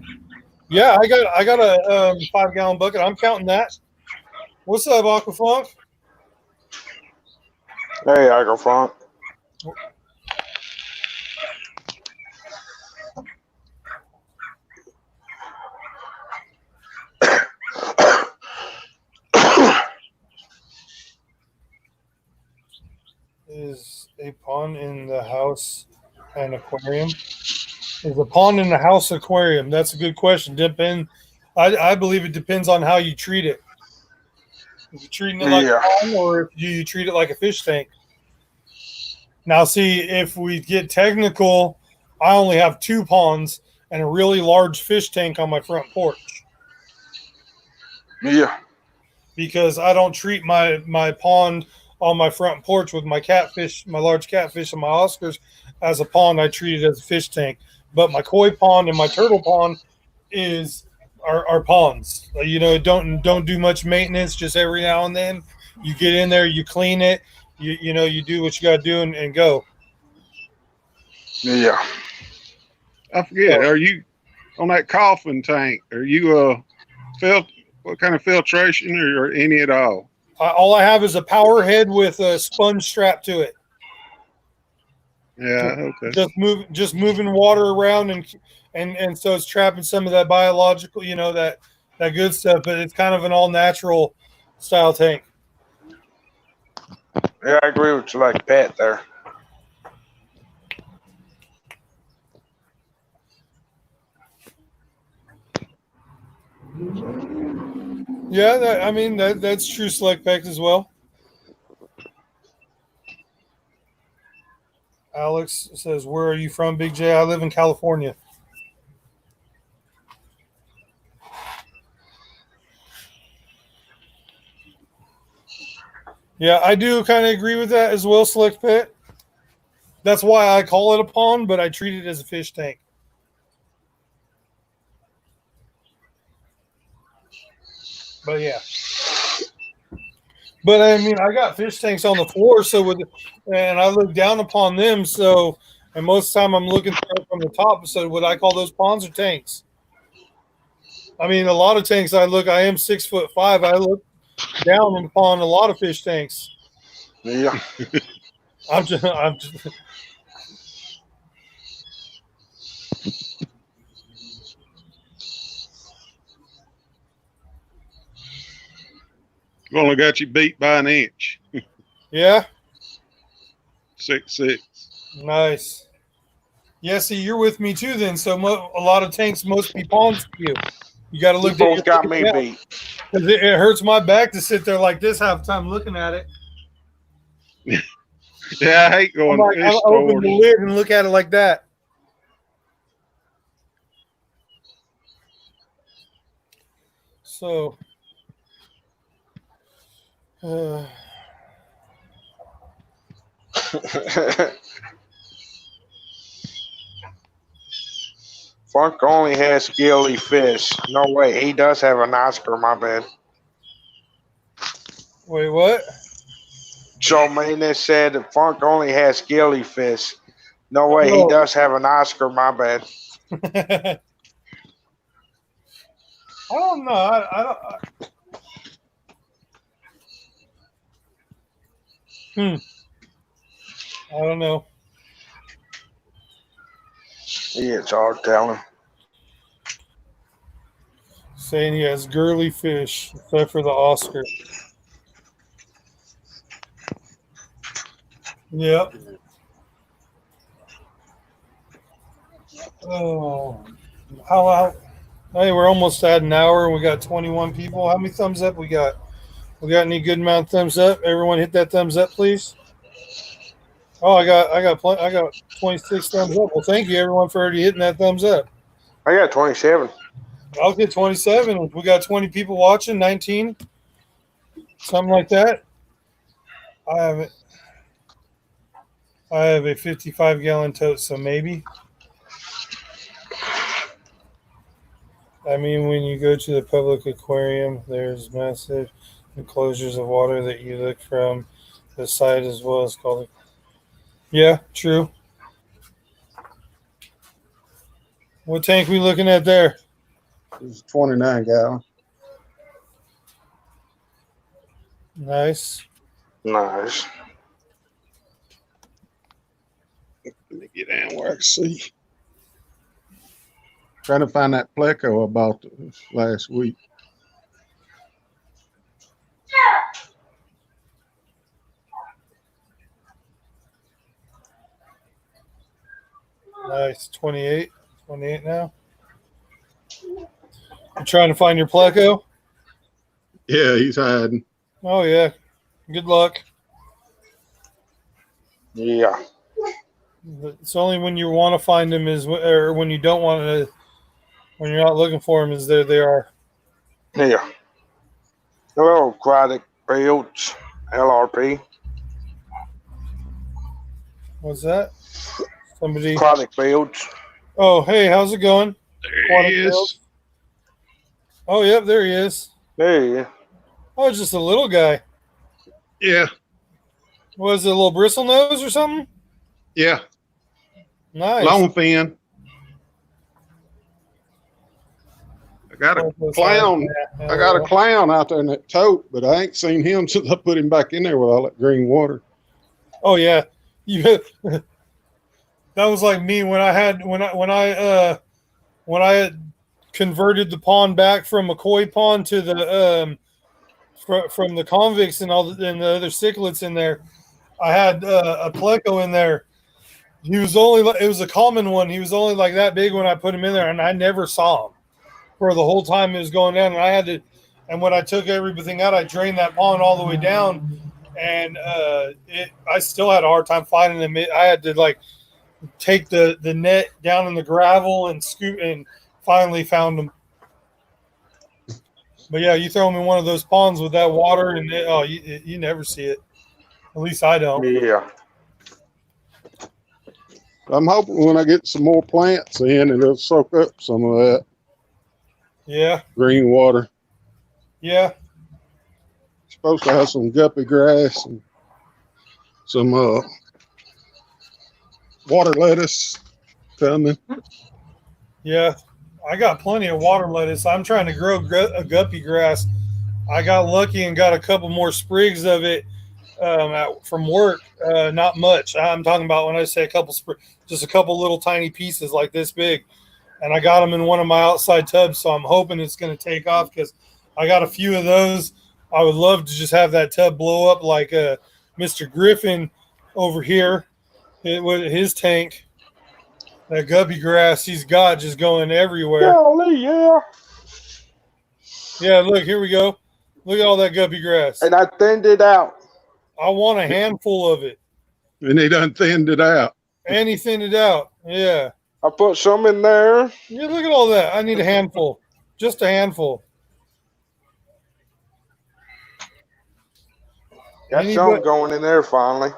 S1: Yeah, I got a 5-gallon bucket. I'm counting that. What's up, Aquafunk?
S2: Hey, Aquafunk.
S1: Is a pond in the house an aquarium? Is a pond in the house aquarium? That's a good question. I believe it depends on how you treat it. If you're treating it like a pond, or if you treat it like a fish tank. Now, see, if we get technical, I only have 2 ponds and a really large fish tank on my front porch.
S2: Yeah.
S1: Because I don't treat my pond on my front porch with my catfish, my large catfish and my Oscars as a pond. I treat it as a fish tank. But my koi pond and my turtle pond are ponds. Don't do much maintenance. Just every now and then you get in there, you clean it, you do what you got to do and go.
S2: Yeah.
S3: I forget. Are you on that coffin tank? Are you what kind of filtration or any at all?
S1: All I have is a power head with a sponge strap to it.
S3: Yeah, okay.
S1: Just moving water around and so it's trapping some of that biological, that that good stuff, but it's kind of an all natural style tank.
S2: Yeah, I agree with you like Pat there.
S1: Yeah, that's true. Select Peck as well. Alex says, "Where are you from, Big J?" I live in California. Yeah, I do kind of agree with that as well, Select Pet. That's why I call it a pond, but I treat it as a fish tank. But yeah. But I mean, I got fish tanks on the floor, and I look down upon them. So, and most of the time I'm looking from the top. So, would I call those ponds or tanks? I mean, a lot of tanks. I am 6'5". I look down upon a lot of fish tanks.
S2: Yeah.
S1: I'm just.
S3: Only got you beat by an inch.
S1: Yeah.
S3: 6'6".
S1: Nice. Yeah, see, you're with me too then. So a lot of tanks must be ponds to you. You got to look
S2: You both got me beat.
S1: Because it hurts my back to sit there like this half the time looking at it.
S3: Yeah, I hate going to fish
S1: I open the lid and look at it like that. So,
S2: Funk only has scaly fish. No way. He does have an Oscar, my bad.
S1: wait, what?
S2: Joe Maintenance said that Funk only has scaly fish. No way. He
S1: Oh.
S2: does have an Oscar, my bad.
S1: I don't know. I don't know.
S2: Yeah, it's hard telling.
S1: Saying he has girly fish, except for the Oscar. Yep. Oh, how? Hey, we're almost at an hour, and we got 21 people. How many thumbs up we got? We got any good amount of thumbs up? Everyone, hit that thumbs up, please. Oh, I got 26 thumbs up. Well, thank you everyone for already hitting that thumbs up.
S2: I got 27.
S1: I'll get 27. We got 20 people watching, 19, something like that. I have a 55-gallon tote, so maybe. I mean, when you go to the public aquarium, there's massive enclosures of water that you look from the side as well as called. Yeah, true. What tank we looking at there?
S3: It's 29 gallon.
S1: Nice.
S2: Nice.
S3: Let me get down where I can see. Trying to find that pleco I bought last week.
S1: Nice. 28 now. You trying to find your pleco?
S3: Yeah, he's hiding.
S1: Oh yeah. Good luck.
S2: Yeah.
S1: It's only when you want to find them or when you don't want to, when you're not looking for them, is there they are.
S2: Yeah. Hello, Aquatic Builds, LRP.
S1: What's that? Somebody.
S2: Aquatic Builds.
S1: Oh, hey, how's it going?
S3: There he is.
S1: Oh, yep, there he is.
S2: There you go.
S1: Oh, just a little guy.
S3: Yeah,
S1: Was it a little bristle nose or something?
S3: yeah.
S1: Nice.
S3: Long fin. I got a clown. I got a clown out there in that tote, but I ain't seen him since I put him back in there with all that green water.
S1: Oh yeah, that was like me when I had converted the pond back from a koi pond to the from the convicts and and the other cichlids in there. I had a pleco in there. It was a common one. He was only like that big when I put him in there, and I never saw him for the whole time it was going down. And when I took everything out, I drained that pond all the way down, and I still had a hard time finding him. I had to like take the net down in the gravel and scoot, and finally found him. But yeah, you throw him in one of those ponds with that water, and you never see it. At least I don't.
S2: Yeah.
S3: I'm hoping when I get some more plants in, it'll soak up some of that
S1: Yeah,
S3: green water.
S1: yeah.
S3: Supposed to have some guppy grass and some water lettuce coming.
S1: Yeah, I got plenty of water lettuce. I'm trying to grow a guppy grass. I got lucky and got a couple more sprigs of it from work. Not much. I'm talking about when I say a couple just a couple little tiny pieces like this big. And I got them in one of my outside tubs, so I'm hoping it's going to take off because I got a few of those. I would love to just have that tub blow up like Mr. Griffin over here with his tank. That guppy grass he's got just going everywhere.
S2: Golly, yeah.
S1: Yeah, look, here we go. Look at all that guppy grass.
S2: And I thinned it out.
S1: I want a handful of it.
S3: And he done thinned it out.
S1: And he thinned it out. Yeah.
S2: I put some in there.
S1: Yeah, look at all that. I need a handful. Just a handful.
S2: Got some going in there finally.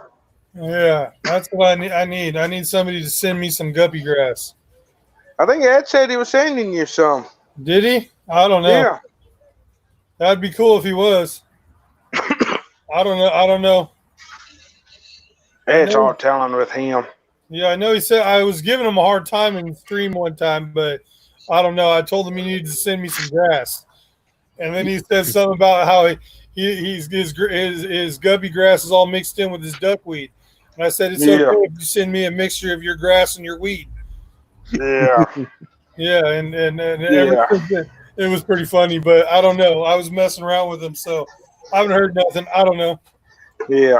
S1: Yeah, that's what I need. I need somebody to send me some guppy grass.
S2: I think Ed said he was sending you some.
S1: Did he? I don't know.
S2: Yeah.
S1: That'd be cool if he was. I don't know.
S2: Ed's all telling with him.
S1: Yeah, I know he said I was giving him a hard time in the stream one time, but I don't know. I told him he needed to send me some grass. And then he said something about how his guppy grass is all mixed in with his duckweed. And I said, it's okay if you send me a mixture of your grass and your weed.
S2: Yeah.
S1: Yeah, and it was pretty funny, but I don't know. I was messing around with him, so I haven't heard nothing. I don't know.
S2: Yeah.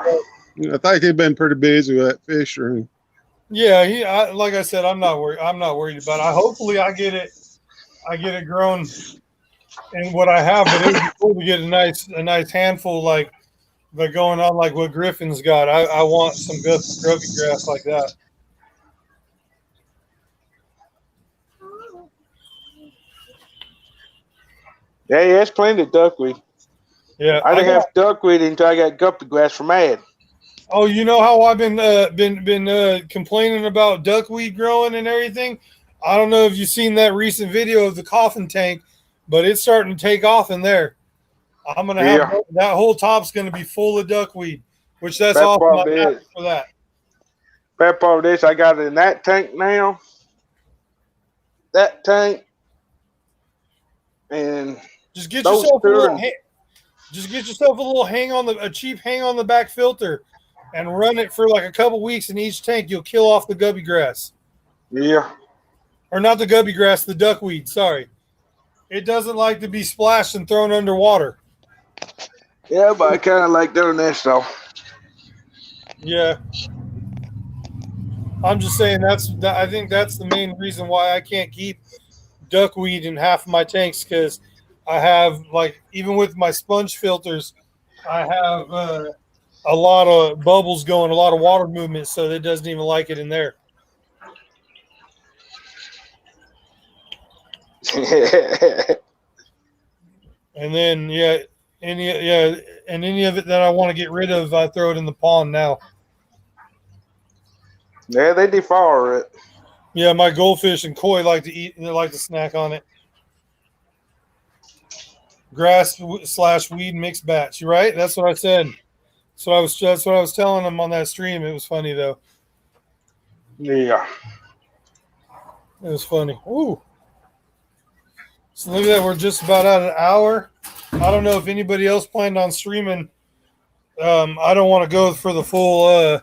S3: I think he's been pretty busy with that fishery.
S1: Yeah, like I said, I'm not worried about it. Hopefully I get it grown and what I have, but it would be cool to get a nice handful like going on like what Griffin's got. I want some guppy grass like that.
S2: Yeah, he has plenty of duckweed.
S1: Yeah,
S2: I didn't have duckweed until I got guppy grass from Ed.
S1: Oh, you know how I've been complaining about duckweed growing and everything? I don't know if you've seen that recent video of the coffin tank, but it's starting to take off in there. I'm gonna have that whole top's gonna be full of duckweed, which that's awesome. I'm happy for that.
S2: Bad part of this, I got it in that tank now. That tank, and
S1: just get yourself a cheap hang on the back filter, and run it for like a couple weeks in each tank. You'll kill off the guppy grass.
S2: Yeah.
S1: Or not the guppy grass, the duckweed. Sorry. It doesn't like to be splashed and thrown underwater.
S2: Yeah, but I kind of like doing this, though.
S1: Yeah. I'm just saying I think that's the main reason why I can't keep duckweed in half of my tanks, because I have, like, even with my sponge filters, I have a lot of bubbles going, a lot of water movement, so it doesn't even like it in there. And then any of it that I want to get rid of, I throw it in the pond now.
S2: Yeah, they devour it.
S1: Yeah, my goldfish and koi like to eat, and they like to snack on it. Grass/weed mixed batch. You're right. That's what I said. That's what I was telling them on that stream. It was funny though.
S2: Yeah.
S1: It was funny. Ooh. So look at that. We're just about at an hour. I don't know if anybody else planned on streaming. I don't want to go for the full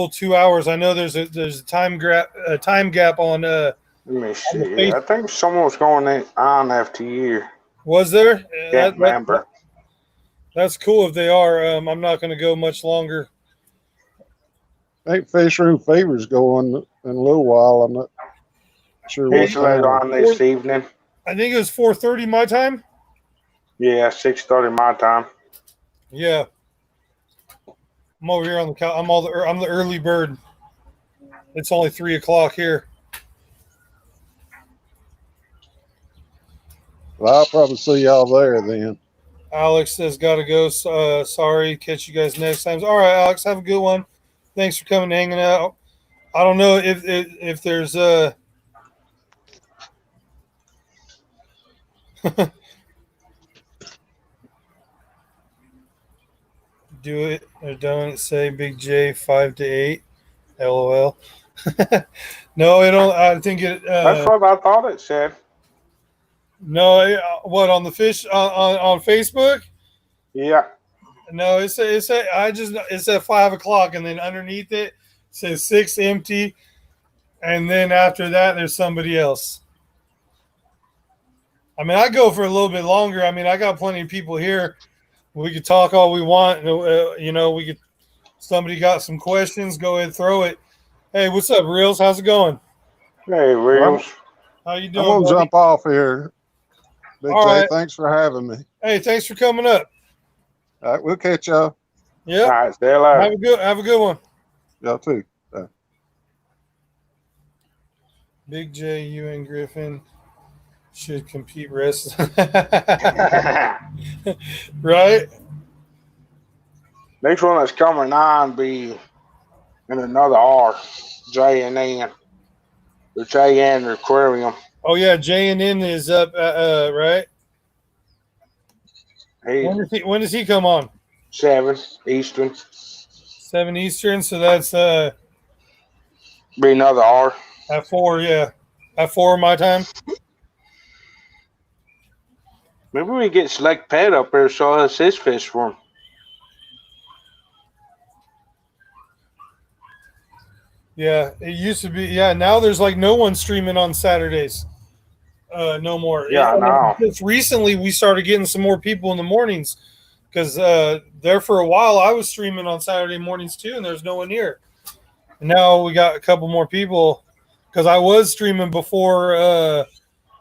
S1: 2 hours. I know there's a time gap on
S2: Let me
S1: On the
S2: see.
S1: face-
S2: I think someone was going on after you.
S1: Was there?
S2: Can't remember.
S1: That's cool if they are. I'm not going to go much longer.
S3: I think Fish Room Fever's going in a little while. I'm not sure what
S2: He's later
S3: time.
S2: on this evening.
S1: I think it was 4:30 my time.
S2: Yeah, 6:30 my time.
S1: Yeah. I'm over here on the couch. I'm the early bird. It's only 3:00 here.
S3: Well, I'll probably see y'all there then.
S1: Alex says, "Gotta go. Sorry. Catch you guys next time." All right, Alex. Have a good one. Thanks for coming and hanging out. I don't know if there's do it or don't say Big J 5 to 8. LOL. No, it don't. I think it.
S2: That's what I thought it said.
S1: No, what on the fish on Facebook?
S2: Yeah.
S1: No, it's at 5:00, and then underneath it says 6 empty, and then after that there's somebody else. I mean, I go for a little bit longer. I mean, I got plenty of people here. We could talk all we want. We could. Somebody got some questions? Go ahead, throw it. Hey, what's up, Reels? How's it going?
S2: Hey, Reels.
S1: How you
S3: I'm
S1: doing?
S3: gonna
S1: buddy?
S3: jump off here. Big
S1: All
S3: J,
S1: right.
S3: thanks for having me.
S1: Hey, thanks for coming up.
S3: All right, we'll catch y'all.
S1: Yeah.
S2: All right, stay alive.
S1: Have a good one.
S3: Y'all too.
S1: Big J, you and Griffin should compete wrestling. Right?
S2: Next one that's coming on be in another R, J and N. The J and Aquarium.
S1: Oh yeah, J&N is up. Right?
S2: He
S1: When does he come on?
S2: 7 Eastern.
S1: 7 Eastern. So that's
S2: Be another R.
S1: at 4. Yeah, at 4 my time.
S2: Maybe we get Select Pet up there so us his fish for him.
S1: Yeah, it used to be. Yeah, now there's like no one streaming on Saturdays. No more.
S2: Yeah, I know.
S1: Just recently, we started getting some more people in the mornings because there for a while I was streaming on Saturday mornings too, and there's no one here. And now we got a couple more people because I was streaming before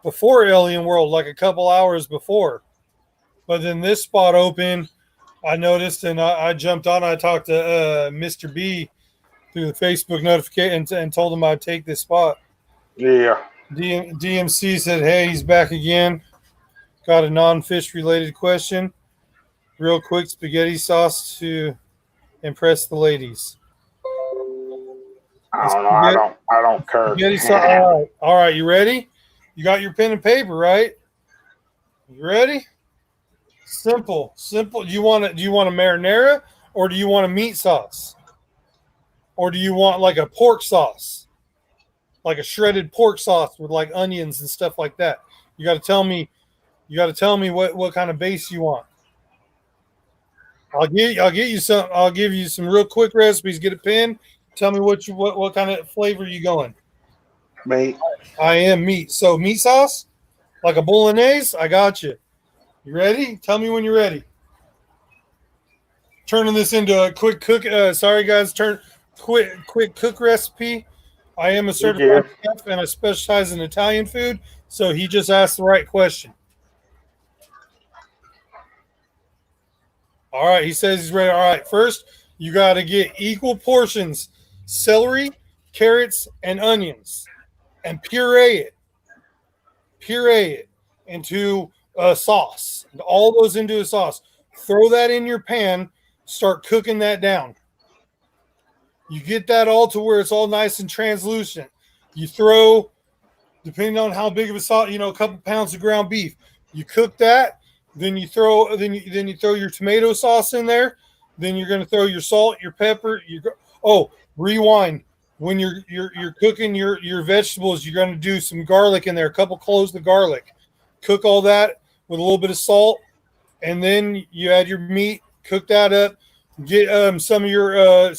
S1: Alien World, like a couple hours before. But then this spot opened, I noticed, and I jumped on. I talked to Mr. B through the Facebook notification and told him I'd take this spot.
S2: Yeah.
S1: DMC said, "Hey, he's back again. Got a non-fish related question. Real quick, spaghetti sauce to impress the ladies."
S2: I don't know. I don't care.
S1: Spaghetti sauce. All right. You ready? You got your pen and paper, right? You ready? Simple. Do you want a marinara or do you want a meat sauce? Or do you want like a pork sauce? Like a shredded pork sauce with like onions and stuff like that. You got to tell me what kind of base you want. I'll give you some real quick recipes. Get a pen. Tell me what kind of flavor you going.
S2: Meat.
S1: I am meat. So meat sauce, like a bolognese. I got you. You ready? Tell me when you're ready. Turning this into a quick cook. Sorry guys. Quick cook recipe. I am a certified chef and I specialize in Italian food. So he just asked the right question. All right. He says he's ready. All right. First, you got to get equal portions celery, carrots, and onions and puree it into a sauce. All those into a sauce. Throw that in your pan. Start cooking that down. You get that all to where it's all nice and translucent. You throw, depending on how big of a sauce, a couple pounds of ground beef. You cook that, then you throw your tomato sauce in there. Then you're going to throw your salt, your pepper. Rewind. When you're cooking your vegetables, you're going to do some garlic in there, a couple cloves of garlic. Cook all that with a little bit of salt, and then you add your meat. Cook that up. Get some of your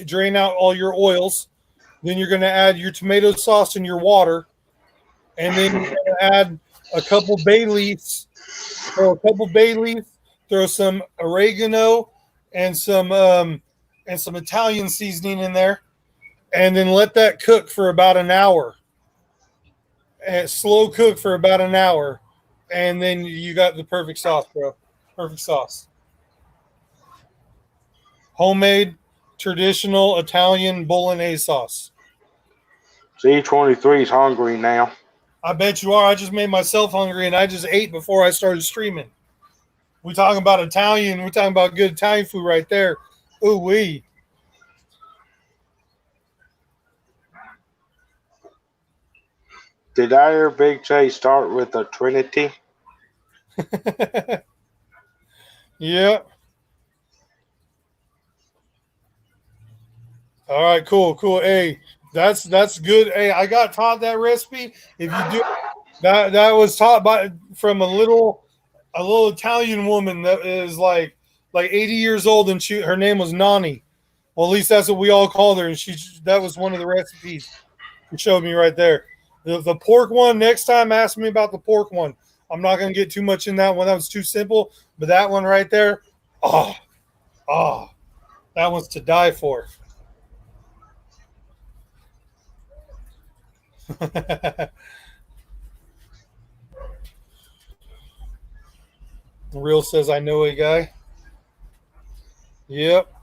S1: drain out all your oils. Then you're going to add your tomato sauce and your water, and then you're gonna add a couple bay leaves, throw some oregano and some Italian seasoning in there, and then let that cook for about an hour. And slow cook for about an hour, and then you got the perfect sauce, bro. Perfect sauce. Homemade, traditional Italian bolognese sauce.
S2: C23 is hungry now.
S1: I bet you are. I just made myself hungry, and I just ate before I started streaming. We talking about Italian. We're talking about good Italian food right there. Ooh wee.
S2: Did I hear Big J start with a Trinity?
S1: Yeah. All right, cool. Hey, that's good. Hey, I got taught that recipe. If you do that was taught from a little Italian woman that is like 80 years old, and her name was Nani. Well, at least that's what we all called her, and that was one of the recipes she showed me right there. The pork one, next time ask me about the pork one. I'm not going to get too much in that one. That was too simple, but that one right there, that one's to die for. Real says I know a guy. Yep.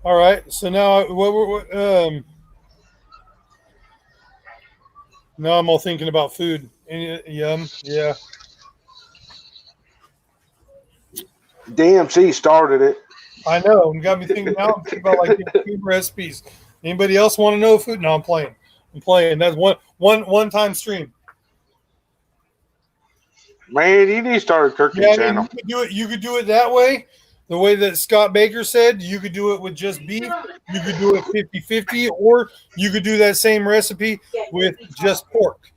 S1: All right. So now now I'm all thinking about food. Yum. Yeah.
S2: DMC started it.
S1: I know. Got me thinking now. I'm thinking about like food recipes. Anybody else want to know food? No, I'm playing. That's one time stream.
S2: Man, you need to start a cooking channel.
S1: You could do it that way. The way that Scott Baker said, you could do it with just beef. You could do it 50-50, or you could do that same recipe with just pork,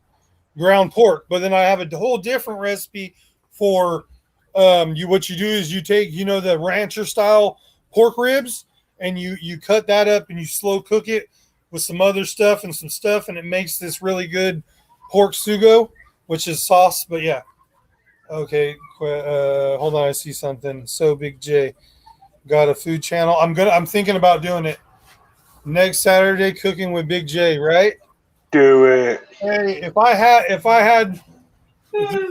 S1: ground pork. But then I have a whole different recipe for what you do is you take, the rancher style pork ribs, and you cut that up and you slow cook it with some other stuff, and it makes this really good pork sugo, which is sauce. But yeah. Okay, hold on. I see something. So Big J got a food channel. I'm thinking about doing it next Saturday. Cooking with Big J, right?
S2: Do it.
S1: Hey, if I had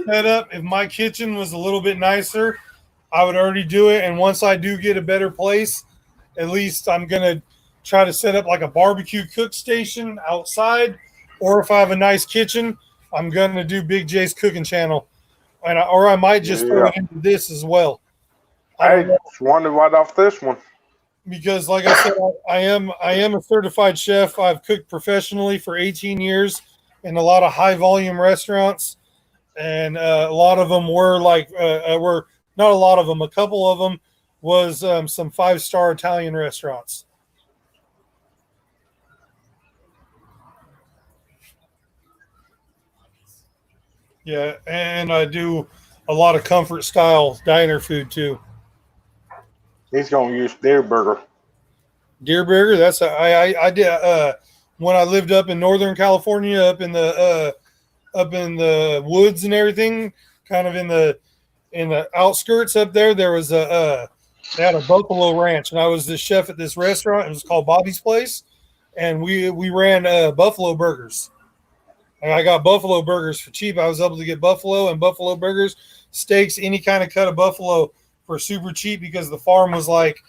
S1: set up, if my kitchen was a little bit nicer, I would already do it. And once I do get a better place, at least I'm gonna try to set up like a barbecue cook station outside. Or if I have a nice kitchen, I'm gonna do Big J's cooking channel. Or I might just throw it into this as well.
S2: I just wondered right off this one.
S1: Because, like I said, I am a certified chef. I've cooked professionally for 18 years in a lot of high volume restaurants, and a lot of them were were not a lot of them. A couple of them was some 5-star Italian restaurants. Yeah, and I do a lot of comfort style diner food too.
S2: He's gonna use Deer Burger.
S1: Deer Burger. I did when I lived up in Northern California, up in the woods and everything, kind of in the outskirts up there. There was they had a buffalo ranch, and I was the chef at this restaurant. It was called Bobby's Place, and we ran buffalo burgers. I got buffalo burgers for cheap. I was able to get buffalo and buffalo burgers, steaks, any kind of cut of buffalo for super cheap because the farm was like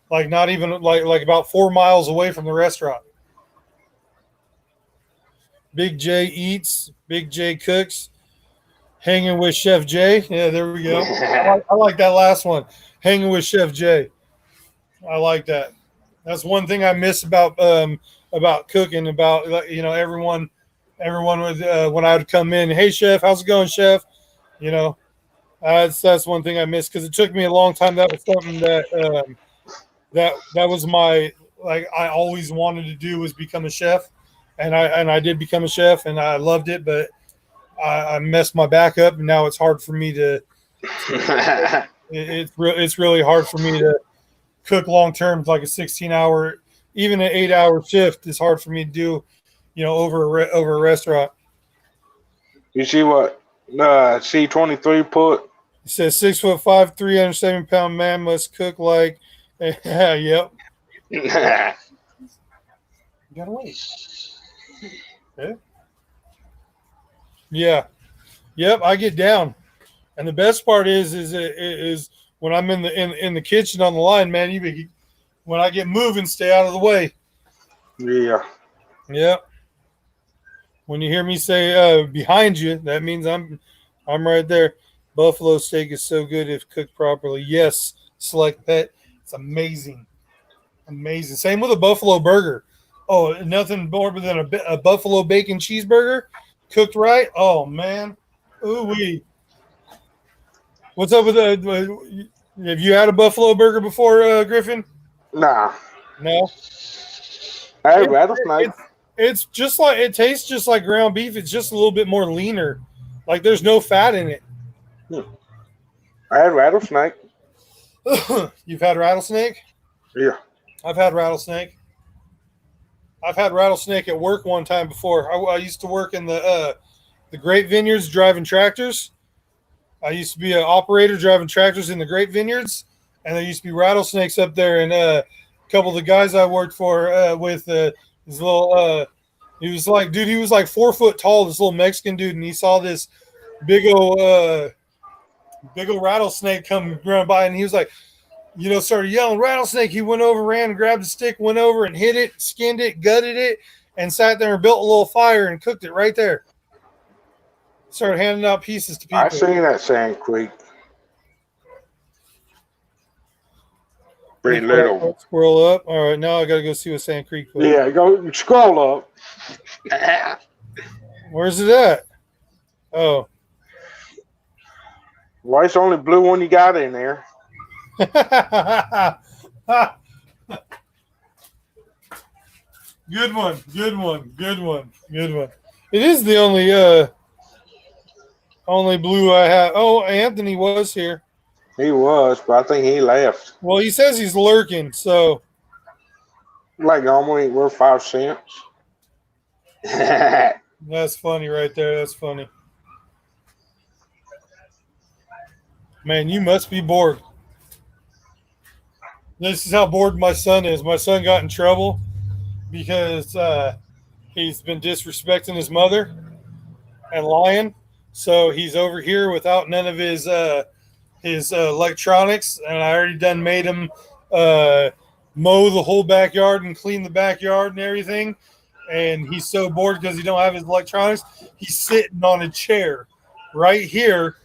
S1: not even like about 4 miles away from the restaurant. Big J eats, Big J cooks, hanging with Chef J. Yeah, there we go. I like that last one, hanging with Chef J. I like that. That's one thing I miss about cooking. About everyone would when I would come in, hey chef, how's it going, chef? That's one thing I missed because it took me a long time. That was something that that was my I always wanted to do was become a chef, and I did become a chef and I loved it, but I messed my back up and now it's hard for me to. It's really hard for me to cook long term, like a 16-hour, even an 8-hour shift is hard for me to do. over a restaurant.
S2: You see what C23 put?
S1: It says 6'5", 370-pound man must cook like. Yep. You gotta wait. Okay. Yeah. Yep. I get down, and the best part is when I'm in the kitchen on the line, man. When I get moving, stay out of the way.
S2: Yeah.
S1: Yep. When you hear me say behind you, that means I'm right there. Buffalo steak is so good if cooked properly. Yes, Select Pet. It's amazing. Amazing. Same with a buffalo burger. Oh, nothing more than a buffalo bacon cheeseburger cooked right. Oh, man. Ooh-wee. What's up with that? Have you had a buffalo burger before, Griffin?
S2: Nah.
S1: No?
S2: I had rattlesnake.
S1: It's just like, it tastes just like ground beef. It's just a little bit more leaner. Like there's no fat in it.
S2: I had rattlesnake.
S1: You've had rattlesnake?
S2: Yeah.
S1: I've had rattlesnake. I've had rattlesnake at work one time before. I used to work in the Great Vineyards driving tractors. I used to be an operator driving tractors in the Great Vineyards, and there used to be rattlesnakes up there. And a couple of the guys I worked for with his little, he was like 4 foot tall, this little Mexican dude, and he saw this big old rattlesnake come running by, and he was like, started yelling rattlesnake. He went over, ran, grabbed a stick, went over and hit it, skinned it, gutted it, and sat there and built a little fire and cooked it right there. Started handing out pieces to people.
S2: I seen that Sand Creek. Pretty little.
S1: Scroll up. All right, now I got to go see what Sand Creek put.
S2: Yeah, go scroll up.
S1: Where's it at? Oh.
S2: Why it's the only blue one you got in there?
S1: Good one. It is the only blue I have. Oh, Anthony was here.
S2: He was, but I think he left.
S1: Well, he says he's lurking, so.
S2: Like normally we're 5 cents.
S1: That's funny right there. That's funny. Man, you must be bored. This is how bored my son is. My son got in trouble because he's been disrespecting his mother and lying. So he's over here without none of his electronics, and I already done made him mow the whole backyard and clean the backyard and everything. And he's so bored because he don't have his electronics. He's sitting on a chair right here,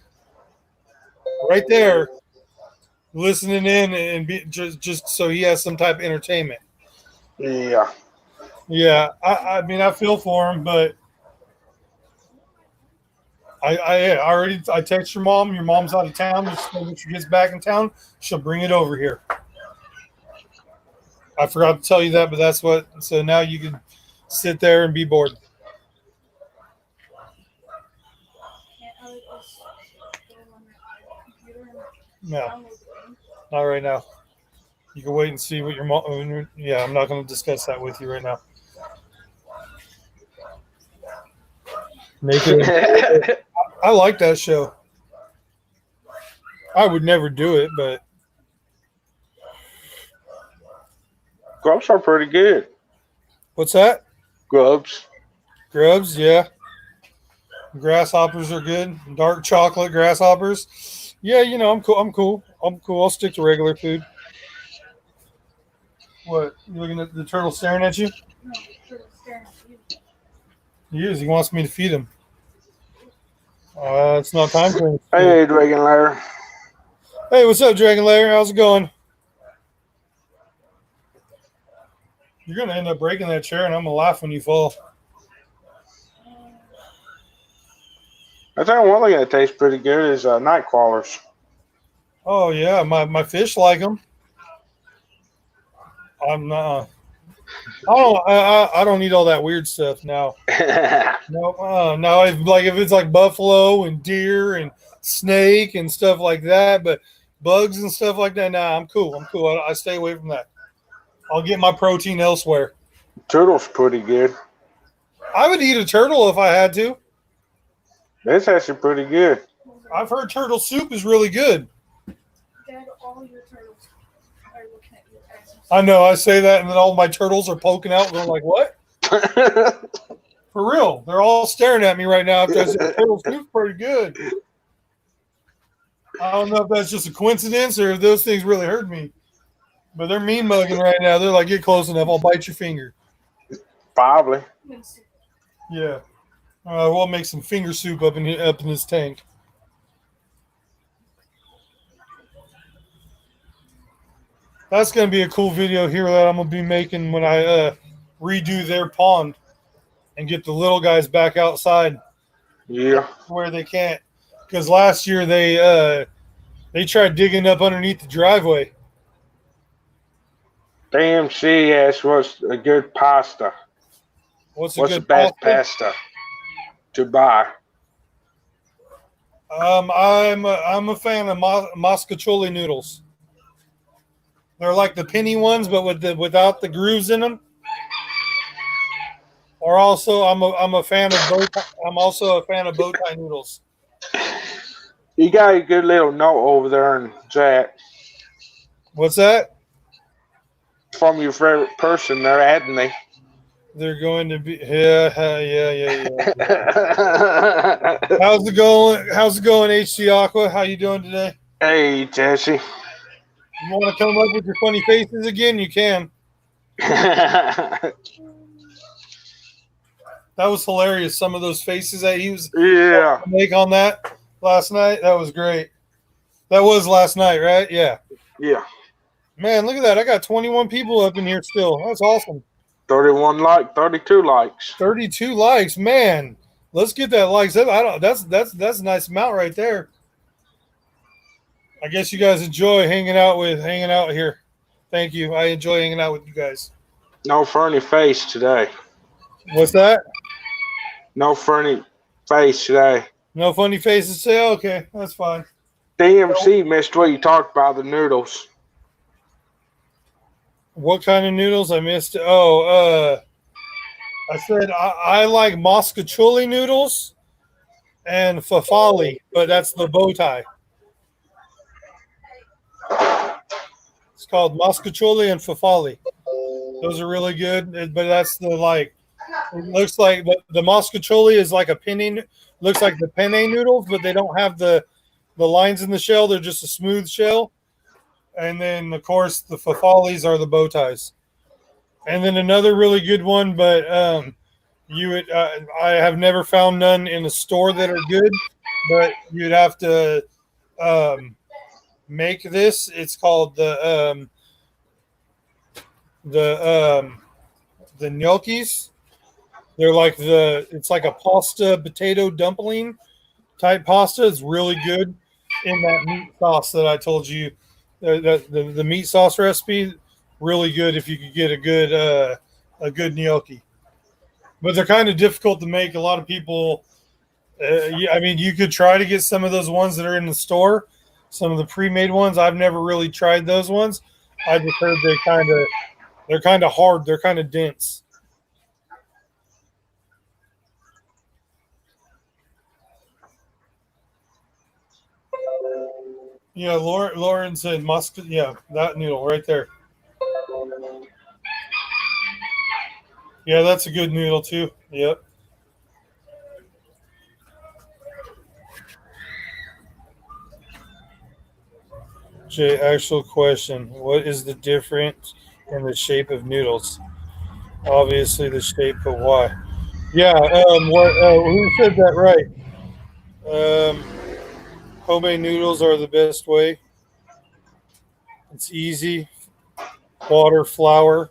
S1: right there, listening in and just so he has some type of entertainment.
S2: Yeah.
S1: Yeah, I mean, I feel for him, but I text your mom. Your mom's out of town. Just when she gets back in town, she'll bring it over here. I forgot to tell you that, but that's what. So now you can sit there and be bored. No, not right now. You can wait and see what your mom. Yeah, I'm not going to discuss that with you right now. I like that show. I would never do it, but
S2: Grubs are pretty good.
S1: what's that?
S2: Grubs.
S1: Grubs, yeah. Grasshoppers are good. Dark chocolate grasshoppers. Yeah, I'm cool. I'll stick to regular food. What? You looking at the turtle staring at you?
S4: No, the turtle's staring at you.
S1: He is. He wants me to feed him. It's not time for him.
S2: Hey, Dragon Lair.
S1: Hey, what's up, Dragon Lair? How's it going? You're going to end up breaking that chair, and I'm going to laugh when you fall.
S2: I think one thing that tastes pretty good is night crawlers.
S1: Oh, yeah. My fish like them. I'm not. I don't eat all that weird stuff now. No. If it's like buffalo and deer and snake and stuff like that, but bugs and stuff like that, nah, I'm cool. I stay away from that. I'll get my protein elsewhere.
S2: Turtle's pretty good.
S1: I would eat a turtle if I had to.
S2: It's actually pretty good.
S1: I've heard turtle soup is really good.
S4: Dad, all your turtles are looking at you as you
S1: I know, I say that, and then all my turtles are poking out, going like, what? For real. They're all staring at me right now after I said turtle soup's pretty good. I don't know if that's just a coincidence or if those things really hurt me. But they're mean mugging right now. They're like, get close enough, I'll bite your finger.
S2: Probably.
S1: Yeah. We'll make some finger soup up in this tank. That's going to be a cool video here that I'm going to be making when I redo their pond and get the little guys back outside
S2: Yeah.
S1: where they can't. Because last year they tried digging up underneath the driveway.
S2: Damn, she asked what's a good pasta.
S1: What's
S2: the best pasta to buy?
S1: I'm a fan of Moscacholi noodles. They're like the penny ones, but without the grooves in them. Or also, I'm also a fan of bow tie noodles.
S2: You got a good little note over there in chat
S1: What's that?
S2: from your favorite person there, Anthony.
S1: They're going to be yeah. How's it going? HC Aqua? How you doing today?
S2: Hey, Jesse.
S1: You want to come up with your funny faces again? You can. That was hilarious. Some of those faces that he was
S2: Yeah.
S1: make on that last night. That was great. That was last night, right? Yeah.
S2: Yeah.
S1: Man, look at that. I got 21 people up in here still. That's awesome.
S2: 32 likes.
S1: 32 likes. Man, let's get that likes. That's a nice amount right there. I guess you guys enjoy hanging out here. Thank you. I enjoy hanging out with you guys.
S2: No funny face today.
S1: What's that?
S2: No funny face today.
S1: No funny faces say, okay, that's fine.
S2: DMC missed what you talked about, the noodles.
S1: What kind of noodles I missed? I said I like Moscacholi noodles and Fafali, but that's the bow tie. It's called Moscacholi and Fafali. Those are really good, but that's the like. It looks like the Moscacholi is like a penne. Looks like the penne noodles, but they don't have the lines in the shell. They're just a smooth shell. And then, of course, the Fafalis are the bow ties. And then another really good one, but I have never found none in a store that are good, but you'd have to make this. It's called the gnocchis. They're like it's like a pasta potato dumpling type pasta. It's really good in that meat sauce that I told you. The meat sauce recipe, really good if you could get a good gnocchi. But they're kind of difficult to make. A lot of people, you could try to get some of those ones that are in the store, some of the pre-made ones. I've never really tried those ones. I just heard they're kind of hard. They're kind of dense. Yeah, Lauren said mustard. Yeah, that noodle right there. Yeah, that's a good noodle too. Yep. Jay, actual question. What is the difference in the shape of noodles? Obviously the shape, but why? Yeah, who said that right? Homemade noodles are the best way. It's easy. Water, flour.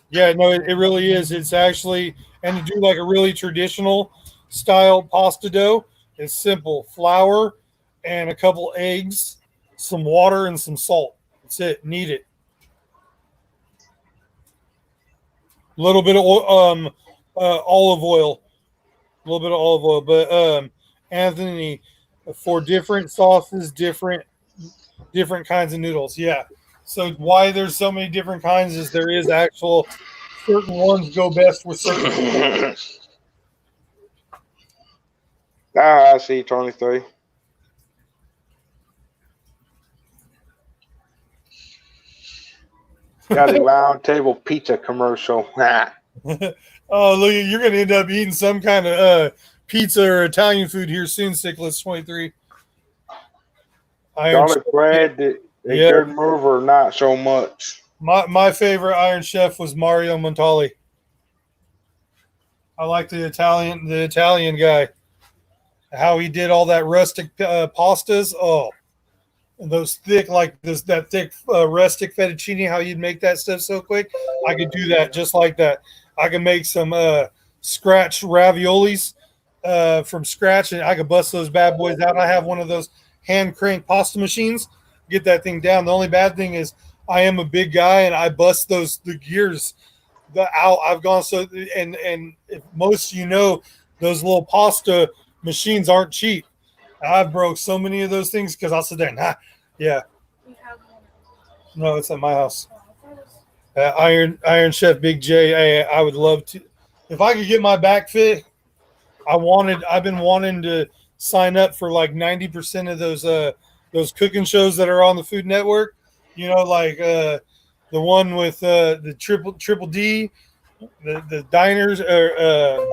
S1: Yeah, no, it really is. It's actually, and to do like a really traditional style pasta dough, it's simple. Flour and a couple eggs, some water, and some salt. That's it. Knead it. A little bit of olive oil. A little bit of olive oil. But Anthony, for different sauces, different kinds of noodles. Yeah. So why there's so many different kinds is there is actual certain ones go best with certain.
S2: I see 23. Got a round table pizza commercial.
S1: Oh, look, you're going to end up eating some kind of pizza or Italian food here soon, Sickless 23. Iron
S2: Garlic bread, a
S1: Yeah.
S2: good mover, not so much.
S1: My favorite Iron Chef was Mario Montali. I like the Italian guy. How he did all that rustic pastas. Oh, and those thick, like that thick rustic fettuccine. How you'd make that stuff so quick. I could do that just like that. I could make some scratch raviolis from scratch, and I could bust those bad boys out. I have one of those hand crank pasta machines. Get that thing down. The only bad thing is I am a big guy and I bust the gears out. I've gone so and if most of you know, those little pasta machines aren't cheap. I've broke so many of those things because I'll sit there and yeah.
S4: We have one.
S1: No, it's at my house.
S4: I thought it was-
S1: Iron Chef Big J. I would love to if I could get my back fit. I've been wanting to sign up for like 90% of those cooking shows that are on the Food Network. You know, like the one with the triple D, the diners or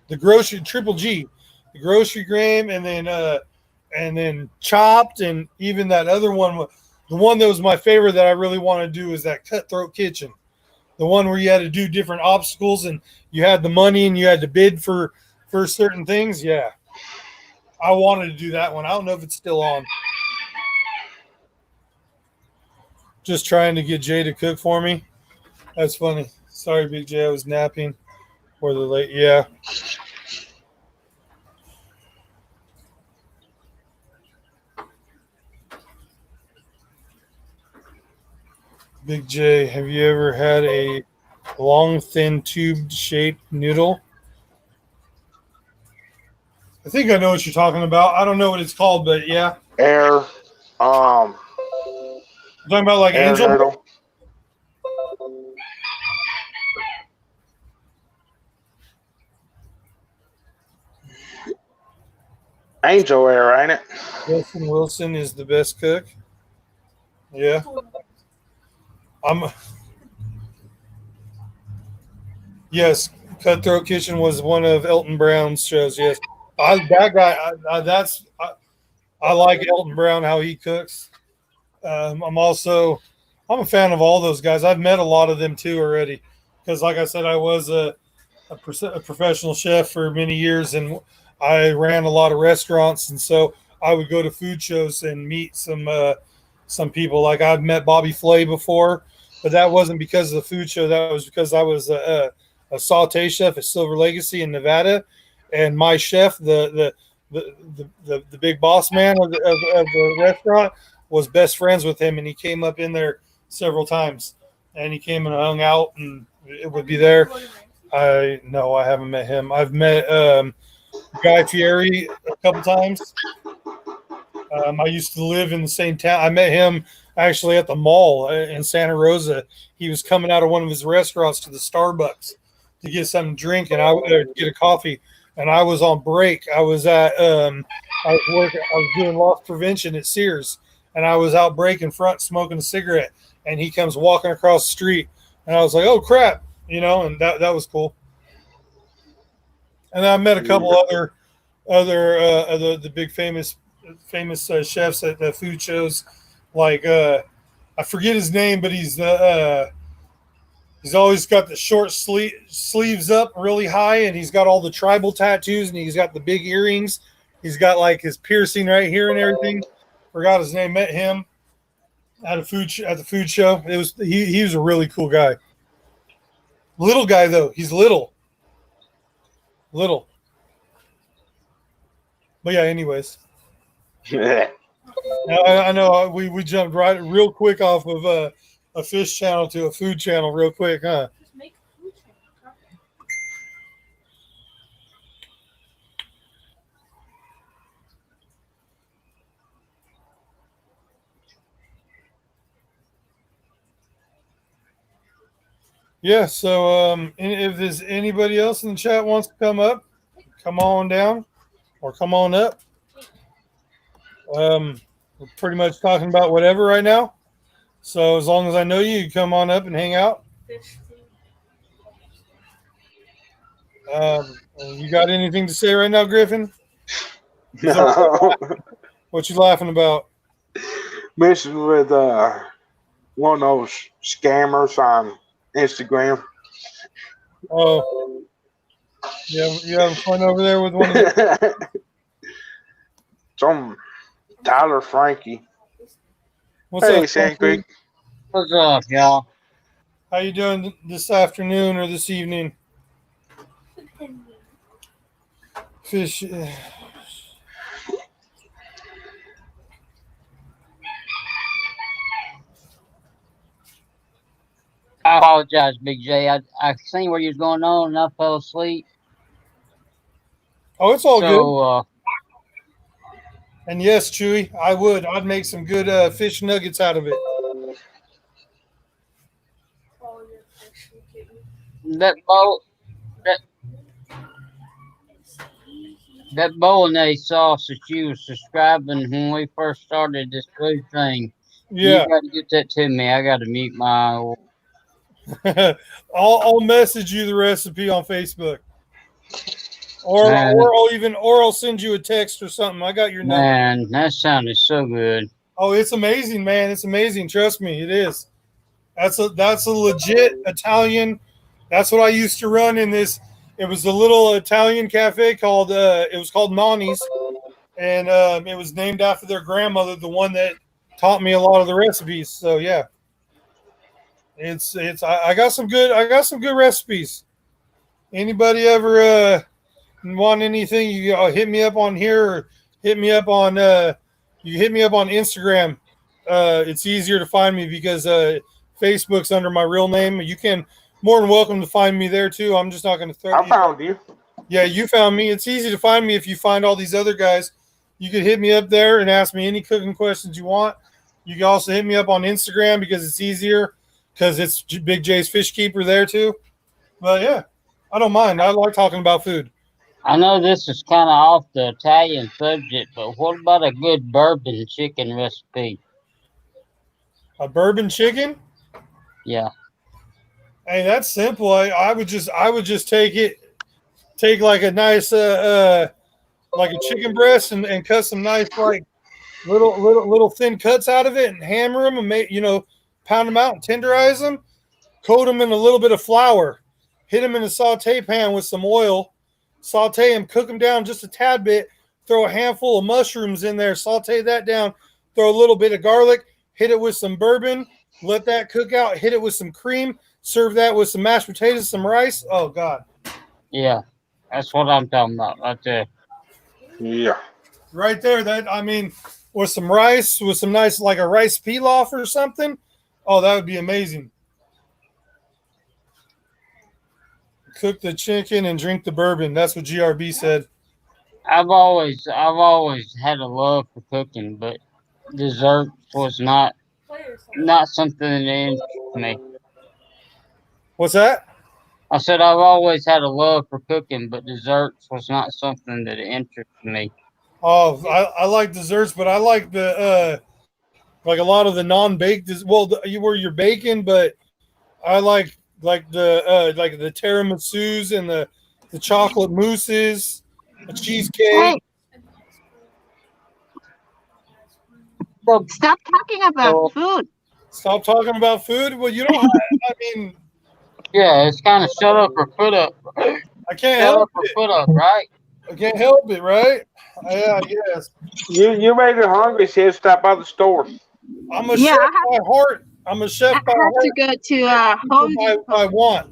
S1: the grocery Triple G, the grocery gram, and then Chopped, and even that other one. The one that was my favorite that I really want to do is that Cutthroat Kitchen, the one where you had to do different obstacles and you had the money and you had to bid for certain things. Yeah, I wanted to do that one. I don't know if it's still on. Just trying to get Jay to cook for me. That's funny. Sorry, Big J. I was napping for the late. Yeah. Big J, have you ever had a long, thin, tube-shaped noodle? I think I know what you're talking about. I don't know what it's called, but yeah.
S2: Air,
S1: You're talking about like
S2: air
S1: Angel?
S2: noodle. Angel air, ain't it?
S1: Wilson is the best cook. Yeah. Yes, Cutthroat Kitchen was one of Elton Brown's shows. Yes, that guy. I like Elton Brown how he cooks. I'm a fan of all those guys. I've met a lot of them too already, because like I said, I was a professional chef for many years, and I ran a lot of restaurants, and so I would go to food shows and meet some people. Like I've met Bobby Flay before, but that wasn't because of the food show. That was because I was a saute chef at Silver Legacy in Nevada, and my chef, the big boss man of the restaurant, was best friends with him, and he came up in there several times, and he came and hung out, and it would be there. I haven't met him. I've met Guy Fieri a couple times. I used to live in the same town. I met him actually at the mall in Santa Rosa. He was coming out of one of his restaurants to the Starbucks to get something to drink, and I would get a coffee. And I was on break. I was doing loss prevention at Sears, and I was out break in front smoking a cigarette. And he comes walking across the street, and I was like, "Oh crap!" And that was cool. And I met a couple other the big famous chefs at the food shows, like I forget his name, but he's always got the short sleeves up really high, and he's got all the tribal tattoos, and he's got the big earrings. He's got like his piercing right here and everything. Forgot his name. Met him at the food show. It was he was a really cool guy. Little guy though. He's little. But yeah. Anyways. I know we jumped real quick off of a fish channel to a food channel real quick, huh?
S4: Just make a food channel.
S1: Yeah, so if there's anybody else in the chat wants to come up, come on down. or come on up. We're pretty much talking about whatever right now. So as long as I know you, you come on up and hang out.
S4: Fish food.
S1: You got anything to say right now, Griffin?
S2: No.
S1: What you laughing about?
S2: Messing with one of those scammers on Instagram.
S1: Oh, you having fun over there with one of the,
S2: Some Tyler Frankie.
S1: what's
S2: Hey,
S1: up,
S2: Sand
S1: Frankie?
S2: Creek.
S5: What's up, y'all?
S1: How you doing this afternoon or this evening? Fish.
S5: I apologize, Big J. I seen where you was going on and I fell asleep.
S1: Oh, it's all good.
S5: So,
S1: And yes, Chewy, I would. I'd make some good fish nuggets out of it.
S4: All your fish and kitten.
S5: that bolognese sauce that you was subscribing when we first started this food thing.
S1: Yeah.
S5: You got to get that to me. I got to mute my.
S1: I'll message you the recipe on Facebook. Or
S5: Man.
S1: or I'll send you a text or something. I got your number.
S5: Man, that sounded so good.
S1: Oh, it's amazing, man. It's amazing. Trust me, it is. That's a legit Italian. That's what I used to run in this. It was a little Italian cafe called it was called Nani's, and it was named after their grandmother, the one that taught me a lot of the recipes. So yeah. I got some good recipes. Anybody ever want anything, you hit me up on here or hit me up on you hit me up on Instagram. It's easier to find me because Facebook's under my real name. You can more than welcome to find me there too. I'm just not going to throw
S2: I found you.
S1: Yeah, you found me. It's easy to find me if you find all these other guys. You could hit me up there and ask me any cooking questions you want. You can also hit me up on Instagram because it's easier because it's Big J's Fish Keeper there too. But yeah, I don't mind. I like talking about food.
S5: I know this is kind of off the Italian subject, but what about a good bourbon chicken recipe?
S1: A bourbon chicken?
S5: Yeah.
S1: Hey, that's simple. I would just take like a nice like a chicken breast and cut some nice like little thin cuts out of it and hammer them and make pound them out and tenderize them, coat them in a little bit of flour, hit them in a saute pan with some oil, saute them, cook them down just a tad bit, throw a handful of mushrooms in there, saute that down, throw a little bit of garlic, hit it with some bourbon, let that cook out, hit it with some cream, serve that with some mashed potatoes, some rice. Oh, God.
S5: Yeah. That's what I'm talking about right there.
S2: Yeah.
S1: Right there. With some rice, with some nice, like a rice pilaf or something. Oh, that would be amazing. Cook the chicken and drink the bourbon. That's what GRB said.
S5: I've always had a love for cooking, but dessert was not something that interested me.
S1: What's that?
S5: I said I've always had a love for cooking, but desserts was not something that interested me.
S1: Oh, I like desserts, but I like the like a lot of the non-baked. Well, where you're baking, but I like the tiramisus and the chocolate mousses, the cheesecake.
S6: Hey, stop talking about food.
S1: Stop talking about food. Well, you don't.
S5: Yeah, it's kind of shut up or put up.
S1: I can't
S5: Shut
S1: help
S5: up or
S1: it.
S5: put up, right?
S1: I can't help it, right? Yeah, yes.
S2: You made her hungry. She had to stop by the store.
S1: I'm a
S6: Yeah,
S1: chef by heart. I'm a chef
S6: I
S1: by
S6: have
S1: heart.
S6: to go to Home Depot.
S1: I want.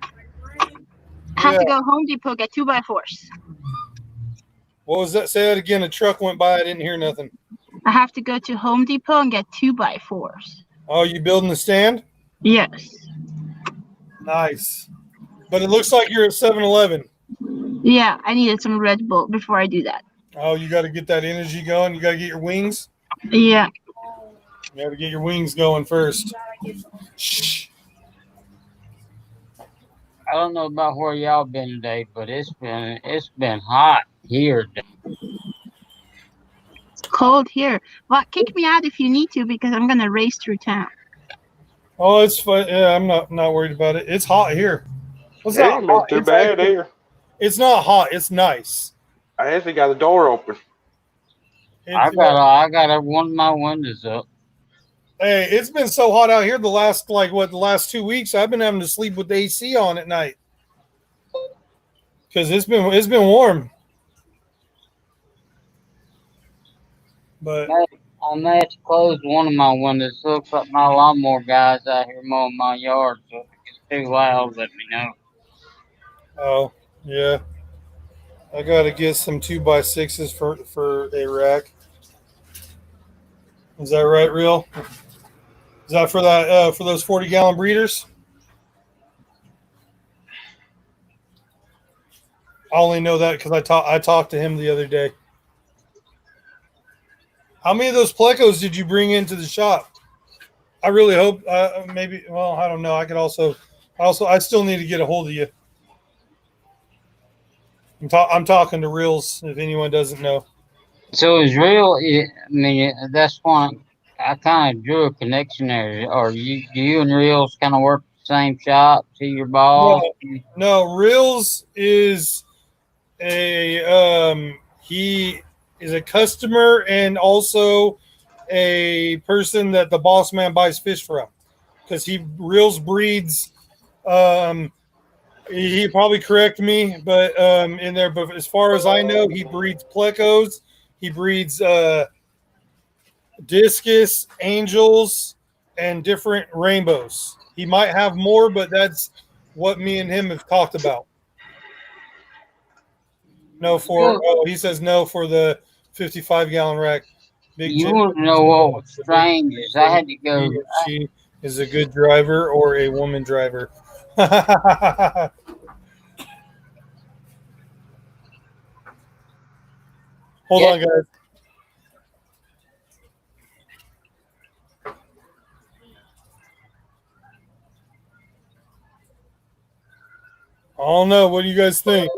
S6: I have to
S1: Yeah.
S6: go Home Depot get 2x4s.
S1: What was that? Say that again. A truck went by. I didn't hear nothing.
S6: I have to go to Home Depot and get 2x4s.
S1: Oh, you building the stand?
S6: Yes.
S1: Nice. But it looks like you're at 7-Eleven.
S6: Yeah, I needed some Red Bull before I do that.
S1: Oh, you got to get that energy going. You got to get your wings.
S6: Yeah.
S1: You got to get your wings going first. Shh.
S5: I don't know about where y'all been today, but it's been hot. here.
S6: It's cold here. Well, kick me out if you need to because I'm gonna race through town.
S1: Oh, it's fun. Yeah, I'm not worried about it. It's hot here. Well, it's
S2: It
S1: not
S2: ain't been
S1: hot.
S2: too bad here.
S1: It's not hot. It's nice.
S2: I actually got the door open.
S5: I got one of my windows up.
S1: Hey, it's been so hot out here the last 2 weeks. I've been having to sleep with the AC on at night because it's been warm. But
S5: I may have to close one of my windows. Looks like my lawnmower guys out here mowing my yard, so if it's too loud, let me know.
S1: oh yeah, I gotta get some 2x6s for a rack. Is that right, Real? Is that for for those 40-gallon breeders? I only know that because I talked to him the other day. How many of those plecos did you bring into the shop? I really hope maybe. Well, I don't know. I could I still need to get a hold of you. I'm talking to Reels. If anyone doesn't know.
S5: So it's real. I mean, that's why I kind of drew a connection there. Or you and Reels kind of work the same shop? To your boss?
S1: No, Reels is he is a customer and also a person that the boss man buys fish from because Reels breeds. He probably correct me, but in there. But as far as I know, he breeds plecos. He breeds discus, angels, and different rainbows. He might have more, but that's what me and him have talked about. No for he says no for the 55-gallon rack.
S5: You want to know what was strange is I had to go.
S1: She is a good driver or a woman driver. Hold on, guys. I don't know. What do you guys think?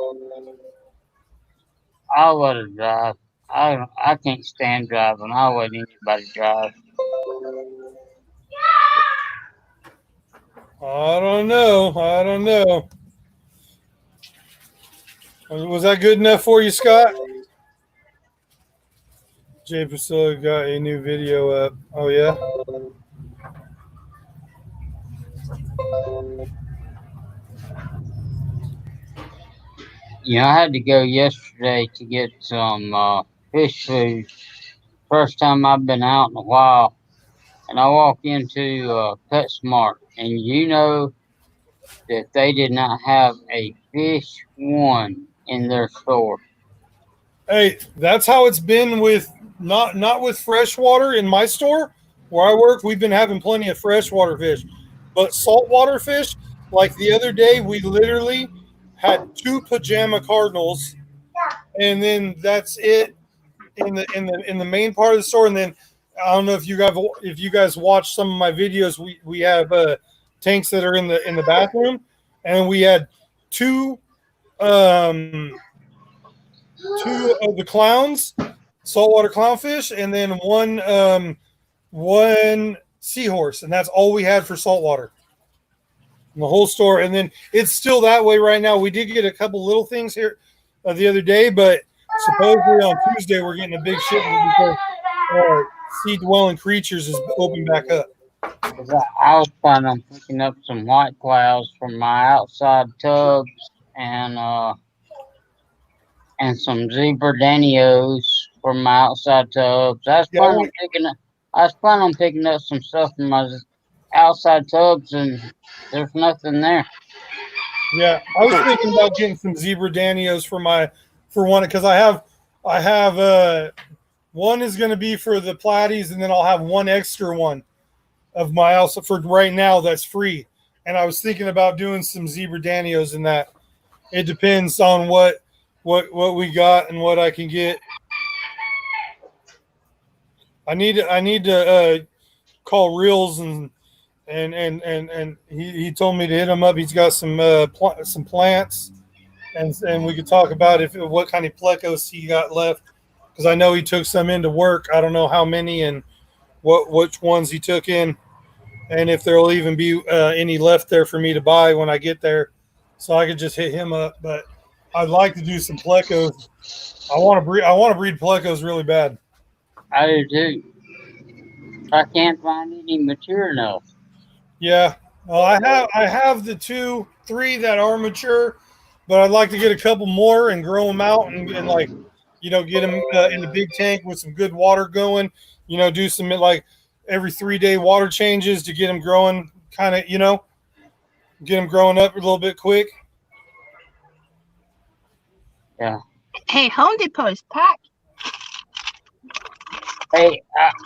S5: I'll let her drive. I can't stand driving. I'll let anybody drive.
S1: I don't know. Was that good enough for you, Scott? Jay Priscilla got a new video up. Oh, yeah?
S5: You know, I had to go yesterday to get some fish food. First time I've been out in a while. And I walk into PetSmart, and you know that they did not have a fish one in their store.
S1: Hey, that's how it's been with not with freshwater in my store where I work. We've been having plenty of freshwater fish, but saltwater fish. Like the other day, we literally had 2 pajama cardinals, and then that's it in the main part of the store. And then I don't know if you guys watch some of my videos. We have tanks that are in the bathroom, and we had 2 of the clowns, saltwater clownfish, and then one seahorse, and that's all we had for saltwater in the whole store. And then it's still that way right now. We did get a couple little things here the other day, but supposedly on Tuesday we're getting a big shipment because sea-dwelling creatures is open back up.
S5: I was planning on picking up some white clouds from my outside tubs and some zebra danios from my outside tubs. I was planning on picking up some stuff from my outside tubs, and there's nothing there.
S1: Yeah, I was thinking about getting some zebra danios for one because I have one is going to be for the platies, and then I'll have one extra one of my also for right now that's free. And I was thinking about doing some zebra danios in that. It depends on what we got and what I can get. I need to call Reels and he told me to hit him up. He's got some plants and we could talk about what kind of plecos he got left, because I know he took some into work. I don't know how many and which ones he took in, and if there'll even be any left there for me to buy when I get there, so I could just hit him up. But I'd like to do some plecos. I want to breed plecos really bad.
S5: I do too. I can't find any mature enough.
S1: Yeah. Well, I have the 3 that are mature, but I'd like to get a couple more and grow them out and like, get them in the big tank with some good water going. Do some like every 3-day water changes to get them growing, kind of, get them growing up a little bit quick.
S5: Yeah.
S6: Hey, Home Depot is packed.
S5: Hey,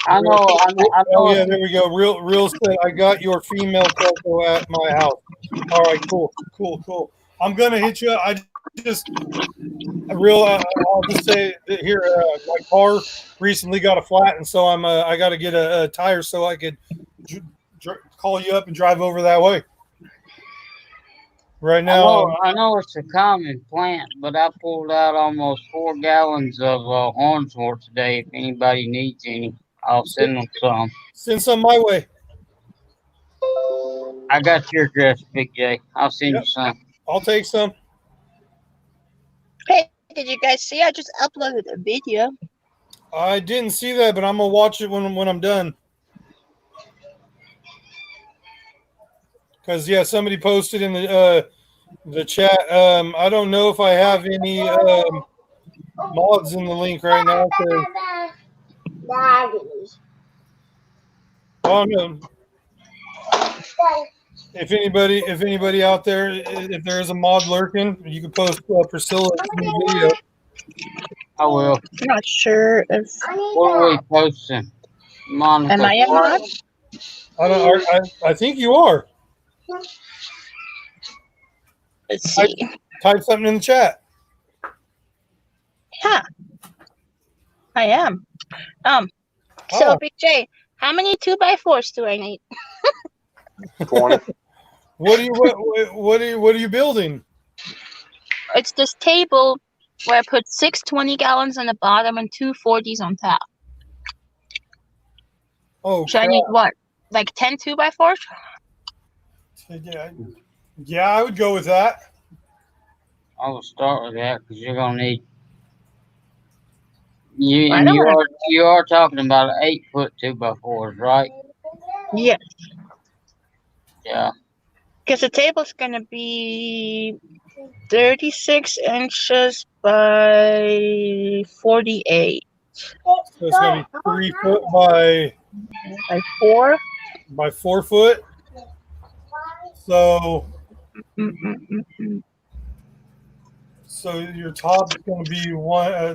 S5: I know.
S1: Oh yeah, there we go. Real said, I got your female pleco at my house. All right, cool. I'm gonna hit you. I'll just say that here, my car recently got a flat, and so I got to get a tire so I could call you up and drive over that way. Right now,
S5: I know it's a common plant, but I pulled out almost 4 gallons of Hornswort today. If anybody needs any, I'll send them some.
S1: Send some my way.
S5: I got your address, Big J. I'll send you some.
S1: I'll take some.
S6: Hey, did you guys see? I just uploaded a video.
S1: I didn't see that, but I'm gonna watch it when I'm done. Because somebody posted in the chat. I don't know if I have any mods in the link right now. Oh no! If anybody out there, if there is a mod lurking, you can post Priscilla's new video.
S5: I will.
S6: I'm not sure if.
S5: What are we posting? Monica.
S6: Am I a mod?
S1: I think you are.
S6: Let's see.
S1: Type something in the chat.
S6: Yeah, I am. So Big J, how many 2x4s do I need?
S2: 20.
S1: What are you building?
S6: It's this table where I put 6 20-gallons on the bottom and 2 40s on top.
S1: Oh,
S6: So I need what? Like 10 2x4s?
S1: Yeah, I would go with that.
S5: I will start with that because you're gonna need. You are talking about an 8-foot 2x4s, right?
S6: Yeah.
S5: Yeah.
S6: Because the table's going to be 36 inches by 48.
S1: So it's going to be 3 foot by
S6: 4?
S1: By 4 foot. So so your top is going to be one.
S6: I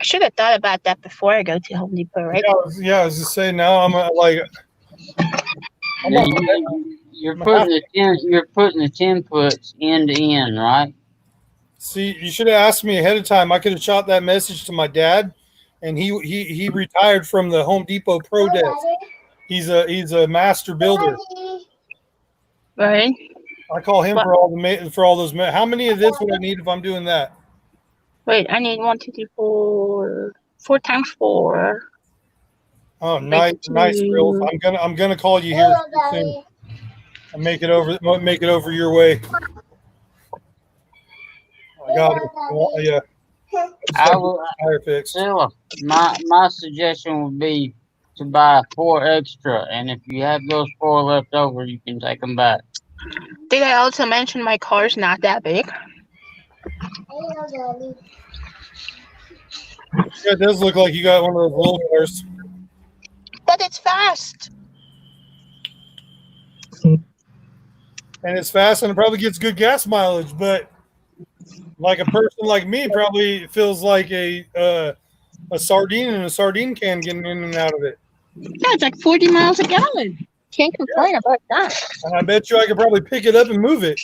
S6: should have thought about that before I go to Home Depot, right?
S1: Yeah, I was just saying. Now I'm
S5: you're putting the 10 foot end to end, right?
S1: See, you should have asked me ahead of time. I could have shot that message to my dad, and he retired from the Home Depot Pro Desk. He's a master builder.
S6: Right.
S1: I call him for all those. How many of this would I need if I'm doing that?
S6: Wait, I need 1, 2, 3, 4. 4 times 4.
S1: Oh, nice, Reels. I'm gonna call you here soon and make it over your way. I got it. Yeah.
S5: I will. Priscilla, my suggestion would be to buy 4 extra, and if you have those 4 left over, you can take them back.
S6: Did I also mention my car's not that big?
S1: Yeah, it does look like you got one of those little cars.
S6: But it's fast.
S1: And it's fast and it probably gets good gas mileage, but like a person like me probably feels like a sardine in a sardine can getting in and out of it.
S6: Yeah, it's like 40 miles a gallon. Can't complain about that.
S1: And I bet you I could probably pick it up and move it.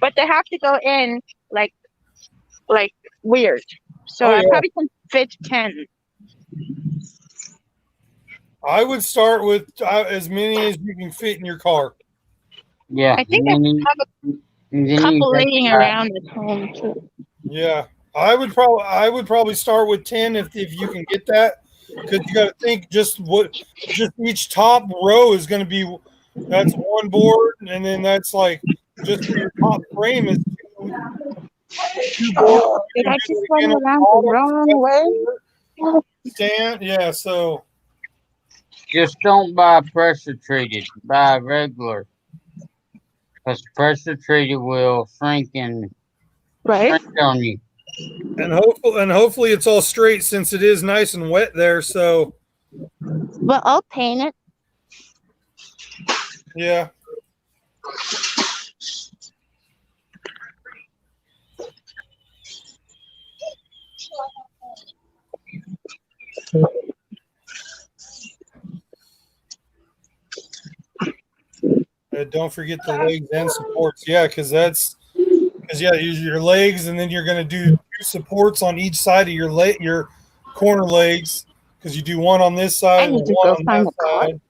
S6: But they have to go in like weird. So I probably can fit 10.
S1: I would start with as many as you can fit in your car.
S5: Yeah.
S6: I think
S5: and then
S6: I have
S5: you, and then
S6: a
S5: you
S6: couple
S5: take
S6: laying
S5: that.
S6: around at home too.
S1: Yeah, I would probably start with 10 if you can get that, because you got to think just each top row is going to be, that's one board, and then that's like just for your top frame is two boards.
S6: Oh,
S1: You
S6: did
S1: can
S6: I
S1: do
S6: just
S1: it
S6: run
S1: again on
S6: around
S1: the
S6: the
S1: bottom.
S6: wrong
S1: That's
S6: way?
S1: four. Stand, yeah. So
S5: Just don't buy pressure treated. Buy regular. Because pressure treated will shrink
S6: Right.
S5: on you.
S1: and hopefully it's all straight since it is nice and wet there. So
S6: But I'll paint it.
S1: yeah. Don't forget the legs and supports. Yeah, because your legs, and then you're going to do two supports on each side of your corner legs, because you do one on this
S6: I
S1: side and
S6: need to
S1: one
S6: go
S1: on
S6: find
S1: that
S6: the car.
S1: side.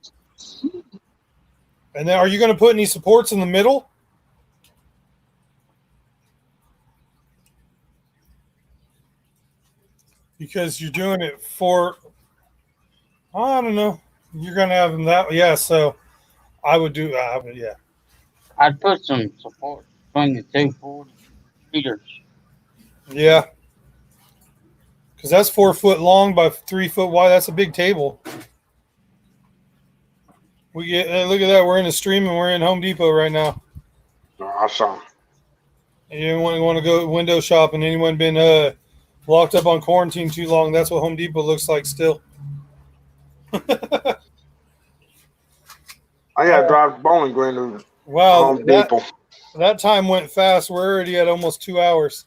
S1: And then, are you going to put any supports in the middle? Because you're doing it for, I don't know. You're going to have them that, yeah. So I would do, yeah.
S5: I'd put some support between the 240 feeders.
S1: Yeah. Because that's 4 foot long by 3 foot wide. That's a big table. We get look at that. We're in the stream and we're in Home Depot right now.
S2: Awesome.
S1: Anyone want to go window shopping? Anyone been locked up on quarantine too long? That's what Home Depot looks like still.
S2: I gotta drive to Bowling Green to
S1: Wow,
S2: Home Depot.
S1: that time went fast. We're already at almost 2 hours.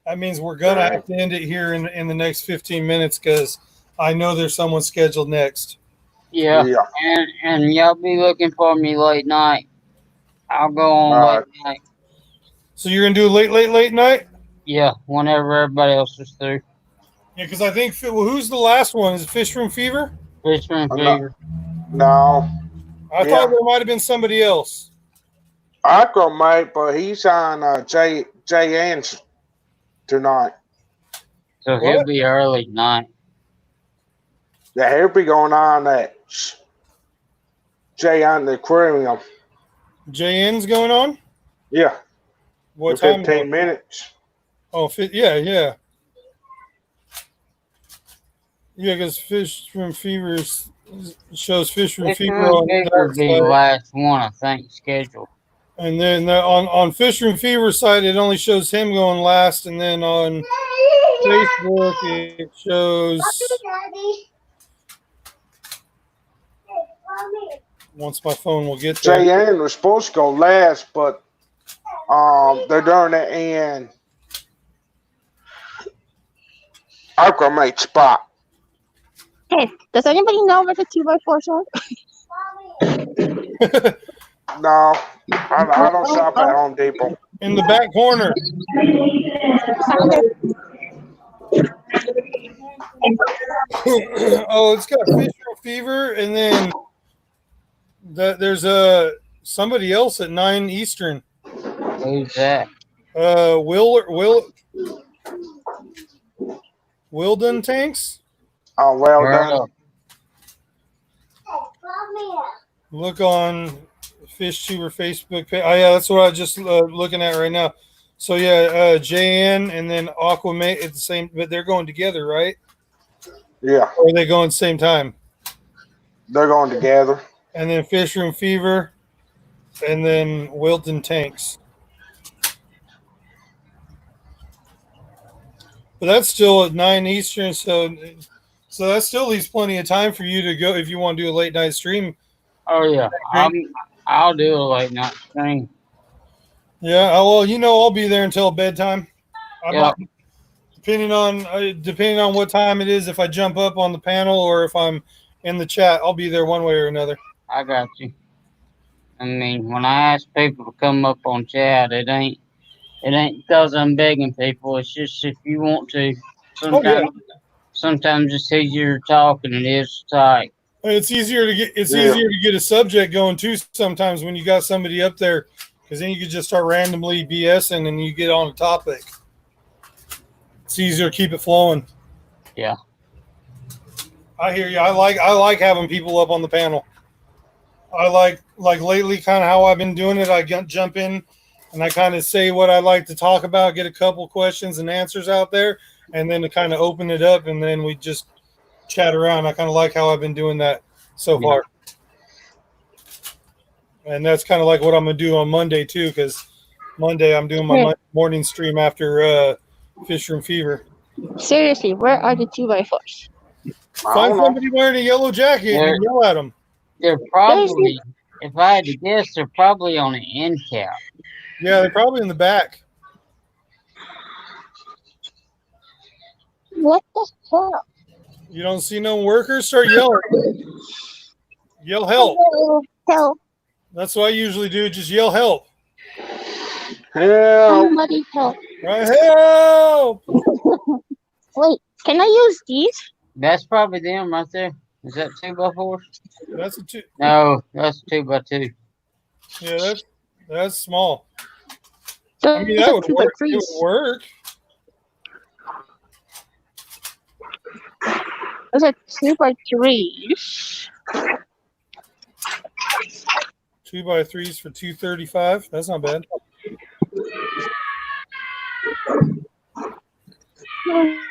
S1: That means we're gonna have to end it here in the next 15 minutes, because I know there's someone scheduled next.
S5: Yeah.
S2: Yeah.
S5: And y'all be looking for me late night. I'll go on late night.
S1: So you're gonna do late night?
S5: Yeah, whenever everybody else is through.
S1: Yeah, because I think who's the last one? Is it Fish Room Fever?
S5: Fisherman
S2: I'm not-
S5: Fever.
S2: No.
S1: I thought there might have been somebody else.
S2: Aqua might, but he's on Jay Ann's tonight.
S5: So he'll be early night.
S2: Yeah, he'll be going on at Jay on the aquarium.
S1: JN's going on?
S2: Yeah.
S1: What
S2: for
S1: time?
S2: 15 minutes.
S1: Oh, yeah. Yeah, because Fish Room Fever shows Fish Room Fever on
S5: Fever
S1: their
S5: will be the
S1: side.
S5: last one, I think, scheduled.
S1: And then on Fish Room Fever side, it only shows him going last. And then on Facebook, it shows, once my phone will get there.
S2: Jay Ann was supposed to go last, but they're doing it in Aquamate spot.
S6: Hey, does anybody know where the 2x4 shop?
S2: No, I don't shop at Home Depot.
S1: In the back corner. Oh, it's got Fish Room Fever, and then there's somebody else at 9 Eastern.
S5: Who's that?
S1: Wilden Tanks.
S2: Oh, well
S5: Heard
S2: done.
S5: of.
S1: Look on Fish Tuber Facebook page. Oh yeah, that's what I was just looking at right now. So yeah, JN and then Aquamate at the same, but they're going together, right?
S2: Yeah,
S1: Or are they going same time?
S2: they're going together.
S1: And then Fish Room Fever, and then Wilton Tanks. But that's still at 9 Eastern, so that still leaves plenty of time for you to go if you want to do a late night stream.
S5: Oh yeah, I'll do a late night stream.
S1: Yeah, well, I'll be there until bedtime.
S5: Yeah.
S1: Depending on what time it is, if I jump up on the panel or if I'm in the chat, I'll be there one way or another.
S5: I got you. I mean, when I ask people to come up on chat, it ain't because I'm begging people. It's just if you want to. Sometimes it's easier to talk than it is to type.
S1: It's easier to get
S2: Yeah.
S1: easier to get a subject going too sometimes when you got somebody up there, because then you can just start randomly BSing and you get on a topic. It's easier to keep it flowing.
S5: Yeah.
S1: I hear you. I like having people up on the panel. I like lately kind of how I've been doing it. I jump in and I kind of say what I like to talk about, get a couple questions and answers out there, and then to kind of open it up, and then we just chat around. I kind of like how I've been doing that so
S5: Yeah.
S1: far. And that's kind of like what I'm going to do on Monday too, because Monday I'm doing my
S6: Yeah.
S1: morning stream after Fish Room Fever.
S6: Seriously, where are the 2x4s?
S2: I
S1: Find
S2: don't know.
S1: somebody wearing a yellow jacket
S5: There-
S1: and yell at them.
S5: They're probably, if I had to guess, they're probably on the end cap.
S1: Yeah, they're probably in the back.
S6: What the hell?
S1: You don't see no workers? Start yelling. Yell help.
S6: Help.
S1: That's what I usually do. Just yell help.
S2: Hell,
S6: Somebody help.
S1: Right? Help!
S6: Wait, can I use these?
S5: That's probably them right there. Is that 2x4s?
S1: That's a two.
S5: No, that's 2x2.
S1: Yeah, that's small.
S6: Those
S1: I mean, that
S6: are
S1: would work. It
S6: 2x3s.
S1: would work.
S6: Those are 2x3s.
S1: 2x3s for $235. That's not bad.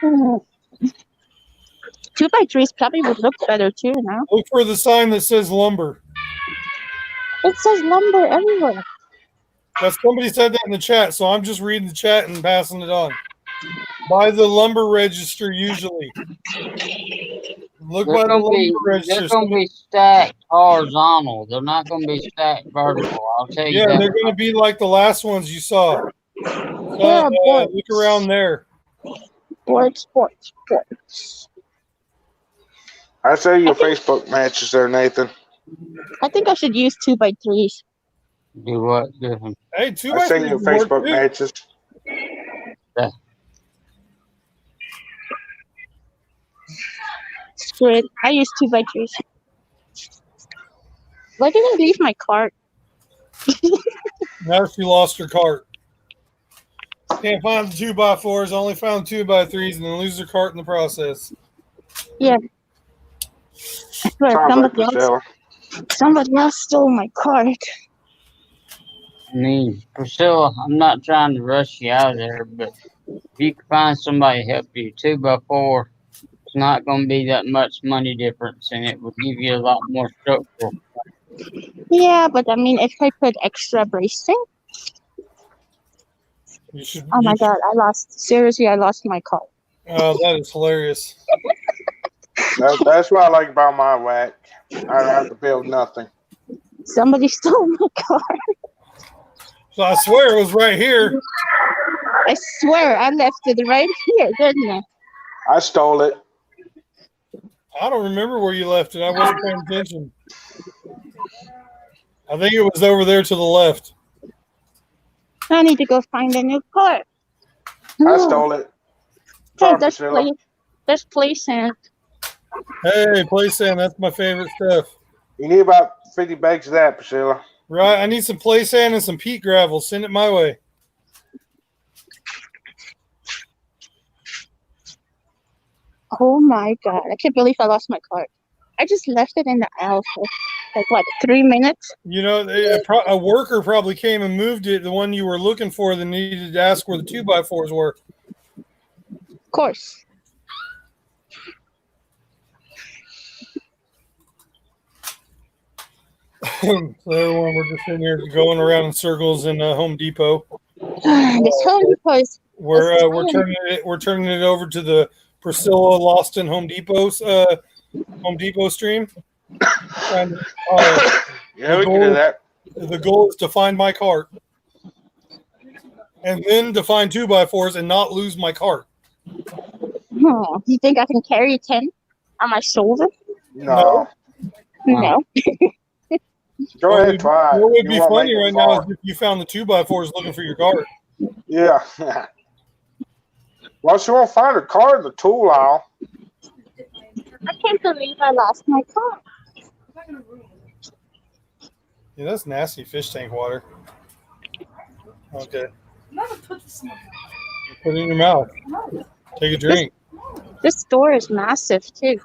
S6: Hmm. 2x3s probably would look better too now.
S1: Look for the sign that says lumber.
S6: It says lumber everywhere.
S1: That's somebody said that in the chat, so I'm just reading the chat and passing it on. By the lumber register, usually. Look
S5: They're
S1: by the
S5: gonna
S1: lumber
S5: be,
S1: register.
S5: they're gonna be stacked horizontal. They're not gonna be stacked vertical. I'll tell you
S1: Yeah,
S5: that.
S1: they're going to be like the last ones you saw.
S6: Yeah, boy.
S1: Look around there.
S6: Sports.
S2: I say your Facebook matches there, Nathan.
S6: I think I should use 2x3s.
S5: Do what? Griffin?
S1: Hey, two
S2: I
S1: by
S2: say
S1: three
S2: your
S1: would work
S2: Facebook
S1: too.
S2: matches.
S6: Screw it. I use 2x3s. Where did I leave my cart?
S1: Now she lost her cart. Can't find the 2x4s, only found 2x3s, and then lose her cart in the process.
S6: I swear,
S2: Sounds like Priscilla.
S6: somebody else stole my cart.
S5: I mean, Priscilla, I'm not trying to rush you out of there, but if you can find somebody to help you, 2x4, it's not going to be that much money difference, and it will give you a lot more structural.
S6: Yeah, but I mean, if I put extra bracing.
S1: You should.
S6: Oh my
S1: you should-
S6: god, I lost my cart.
S1: Oh, that is hilarious.
S2: That's what I like about my whack. I don't have to build nothing.
S6: Somebody stole my cart.
S1: So I swear it was right here.
S6: I swear, I left it right here, didn't I?
S2: I stole it.
S1: I don't remember where you left it. I wasn't paying attention. I think it was over there to the left.
S6: I need to go find a new cart.
S2: I stole it.
S6: Hey,
S2: Sorry,
S6: there's
S2: Priscilla.
S6: there's place in.
S1: Hey, play sand. That's my favorite stuff.
S2: You need about 50 bags of that, Priscilla.
S1: Right. I need some play sand and some peat gravel. Send it my way.
S6: Oh my god, I can't believe I lost my cart. I just left it in the aisle for like what, 3 minutes?
S1: You know, a worker probably came and moved it. The one you were looking for that needed to ask where the 2x4s were.
S6: Of course.
S1: So everyone, we're just sitting here going around in circles in Home Depot.
S6: This Home Depot is
S1: We're turning it over to the Priscilla Lost in Home Depot's Home Depot stream. And,
S2: Yeah, we can do that.
S1: the goal is to find my cart, and then to find 2x4s and not lose my cart.
S6: you think I can carry 10 on my shoulder?
S2: No.
S6: No.
S2: Go ahead, try it.
S1: What would
S2: You
S1: be
S2: won't
S1: funny
S2: make it
S1: right now
S2: far.
S1: is if you found the 2x4s looking for your cart.
S2: Yeah. Well, she won't find her car in the tool aisle.
S6: I can't believe I lost my cart.
S4: gonna ruin it.
S1: Yeah, that's nasty fish tank water. Okay.
S4: I'm not gonna put this in my
S1: Put it in your mouth.
S4: mouth.
S1: Take a drink.
S6: This store is massive too.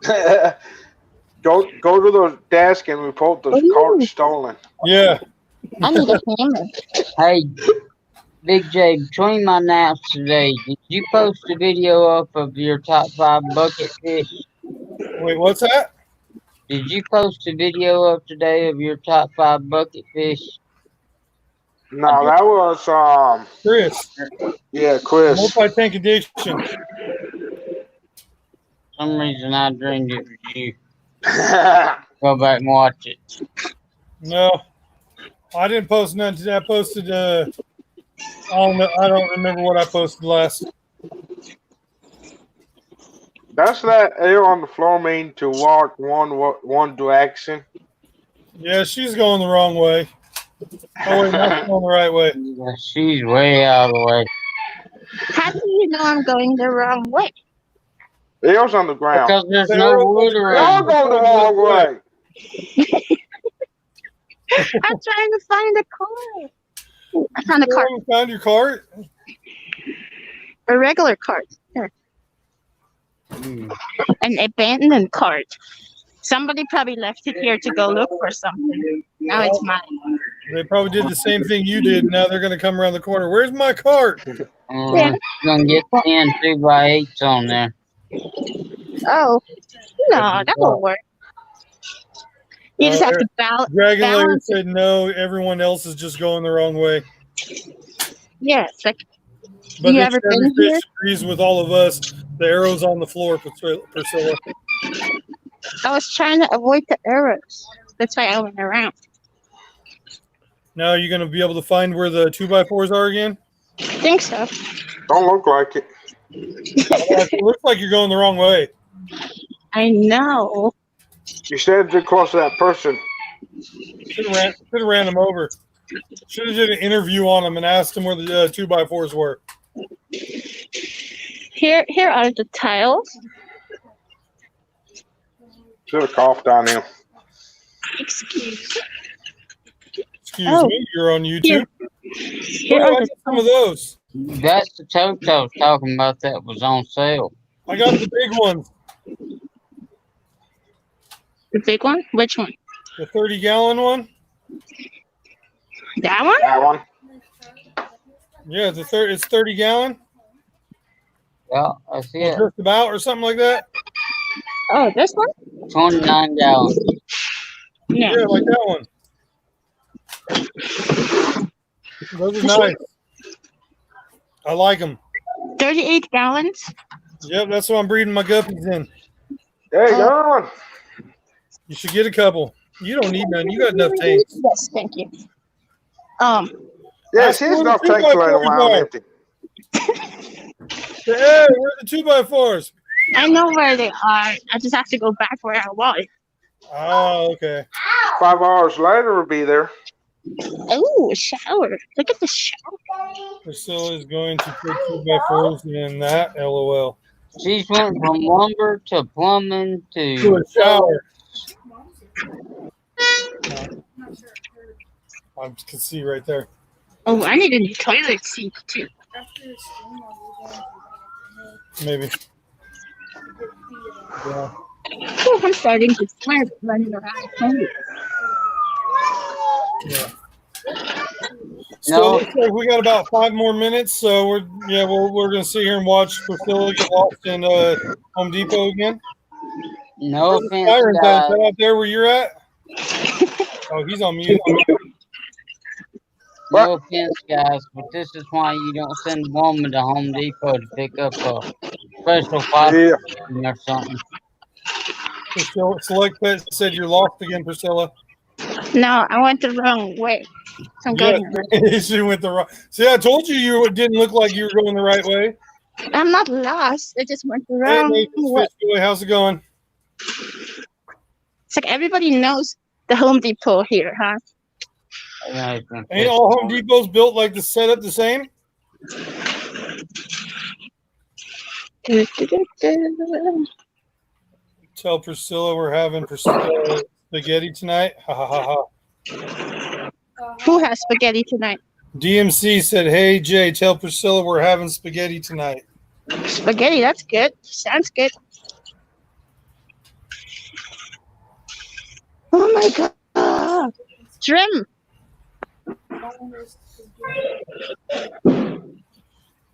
S2: Go to the desk and report those
S6: Ooh.
S2: carts stolen.
S1: Yeah.
S6: I need a hammer.
S5: Hey, Big J, between my naps today, did you post a video up of your top 5 bucket fish?
S1: Wait, what's that?
S5: Did you post a video up today of your top 5 bucket fish?
S2: No, that was
S1: Chris.
S2: yeah, Chris.
S1: Multi-tank addiction.
S5: For some reason I dreamed it was you. Go back and watch it.
S1: No. I didn't post none today. I posted I don't remember what I posted last.
S2: Does that arrow on the floor mean to walk one direction?
S1: Yeah, she's going the wrong way. Oh wait, no, she's going the right way.
S5: Yeah, she's way out of the way.
S6: How do you know I'm going the wrong way?
S2: Arrow's on the ground.
S5: Because there's no wood
S2: Y'all
S5: around.
S2: go the wrong way.
S6: I'm trying to find a car. Ooh, I found a cart.
S1: You found your cart?
S6: A regular cart. Here. An abandoned cart. Somebody probably left it here to go look for something. Now it's mine.
S1: They probably did the same thing you did. Now they're going to come around the corner. Where's my cart?
S5: You're gonna get 10 2x8s on there.
S6: Oh, no, that won't work. You just have to
S1: Dragon Layer
S6: balance it.
S1: said no. Everyone else is just going the wrong way.
S6: Yeah, it's like,
S1: But
S6: You
S1: the
S6: ever
S1: Chevy
S6: been
S1: fish
S6: here?
S1: agrees with all of us. The arrow's on the floor, Priscilla.
S6: I was trying to avoid the arrows. That's why I went around.
S1: Now you're going to be able to find where the 2x4s are again?
S6: I think so.
S2: Don't look like it.
S1: It looks like you're going the wrong way.
S6: I know.
S2: You said too close to that person.
S1: Should have ran them over. Should have did an interview on them and asked them where the 2x4s were.
S6: Here are the tiles.
S2: Should have coughed on him.
S6: Excuse
S1: Excuse me, you're on YouTube.
S6: Here
S1: Oh,
S6: are
S1: I
S6: the
S1: got some of those.
S5: That's the tote I was talking about that was on sale.
S1: I got the big ones.
S6: The big one? Which one?
S1: The 30-gallon one.
S6: That one?
S2: That one.
S1: Yeah, it's 30-gallon.
S5: Yeah, that's it.
S1: Just about or something like that.
S6: Oh, this one?
S5: 29 gallons.
S6: No.
S1: Yeah, like that one. Those are nice. I like them.
S6: 38 gallons?
S1: Yep, that's what I'm breeding my guppies in.
S2: There you go.
S1: You should get a couple. You don't need none. You got enough tanks.
S6: Yes, thank you.
S2: Yeah, she's enough tank to let around empty.
S1: Hey, where are the 2x4s?
S6: I know where they are. I just have to go back where I was.
S1: Oh, okay.
S2: 5 hours later, we'll be there.
S6: Oh, a shower. Look at the shower.
S1: Priscilla is going to put 2x4s in that. LOL.
S5: She's went from lumber to plumbing
S1: To
S5: to
S1: a shower. I can see right there.
S6: Oh, I need a new toilet seat too.
S4: After this storm, I'll go
S1: Maybe.
S4: to
S1: Yeah.
S6: Oh, I'm starting to sweat running around.
S1: Yeah. So
S5: No.
S1: looks like we got about 5 more minutes. So we're gonna sit here and watch Priscilla get lost in Home Depot again.
S5: no
S1: Where's the
S5: offense,
S1: siren
S5: guys.
S1: sound? Is that out there where you're at? Oh, he's on mute.
S5: No offense, guys, but this is why you don't send a woman to Home Depot to pick up a special
S2: Yeah.
S5: phosphorus or something.
S1: Priscilla, Select Pet said you're lost again, Priscilla.
S6: No, I went the wrong way. So I'm
S1: Yeah,
S6: going.
S1: she went the wrong. See, I told you didn't look like you were going the right way.
S6: I'm not lost. I just went the
S1: Hey,
S6: wrong
S1: Nathan's
S6: way.
S1: Fish Boy, how's it going?
S6: It's like everybody knows the Home Depot here, huh?
S1: Ain't all Home Depots built like the setup the same? Tell Priscilla we're having Priscilla spaghetti tonight. Ha ha ha ha.
S6: Who has spaghetti tonight?
S1: DMC said, "Hey Jay, tell Priscilla we're having spaghetti tonight."
S6: Spaghetti, that's good. Sounds good. Oh my god. Trim.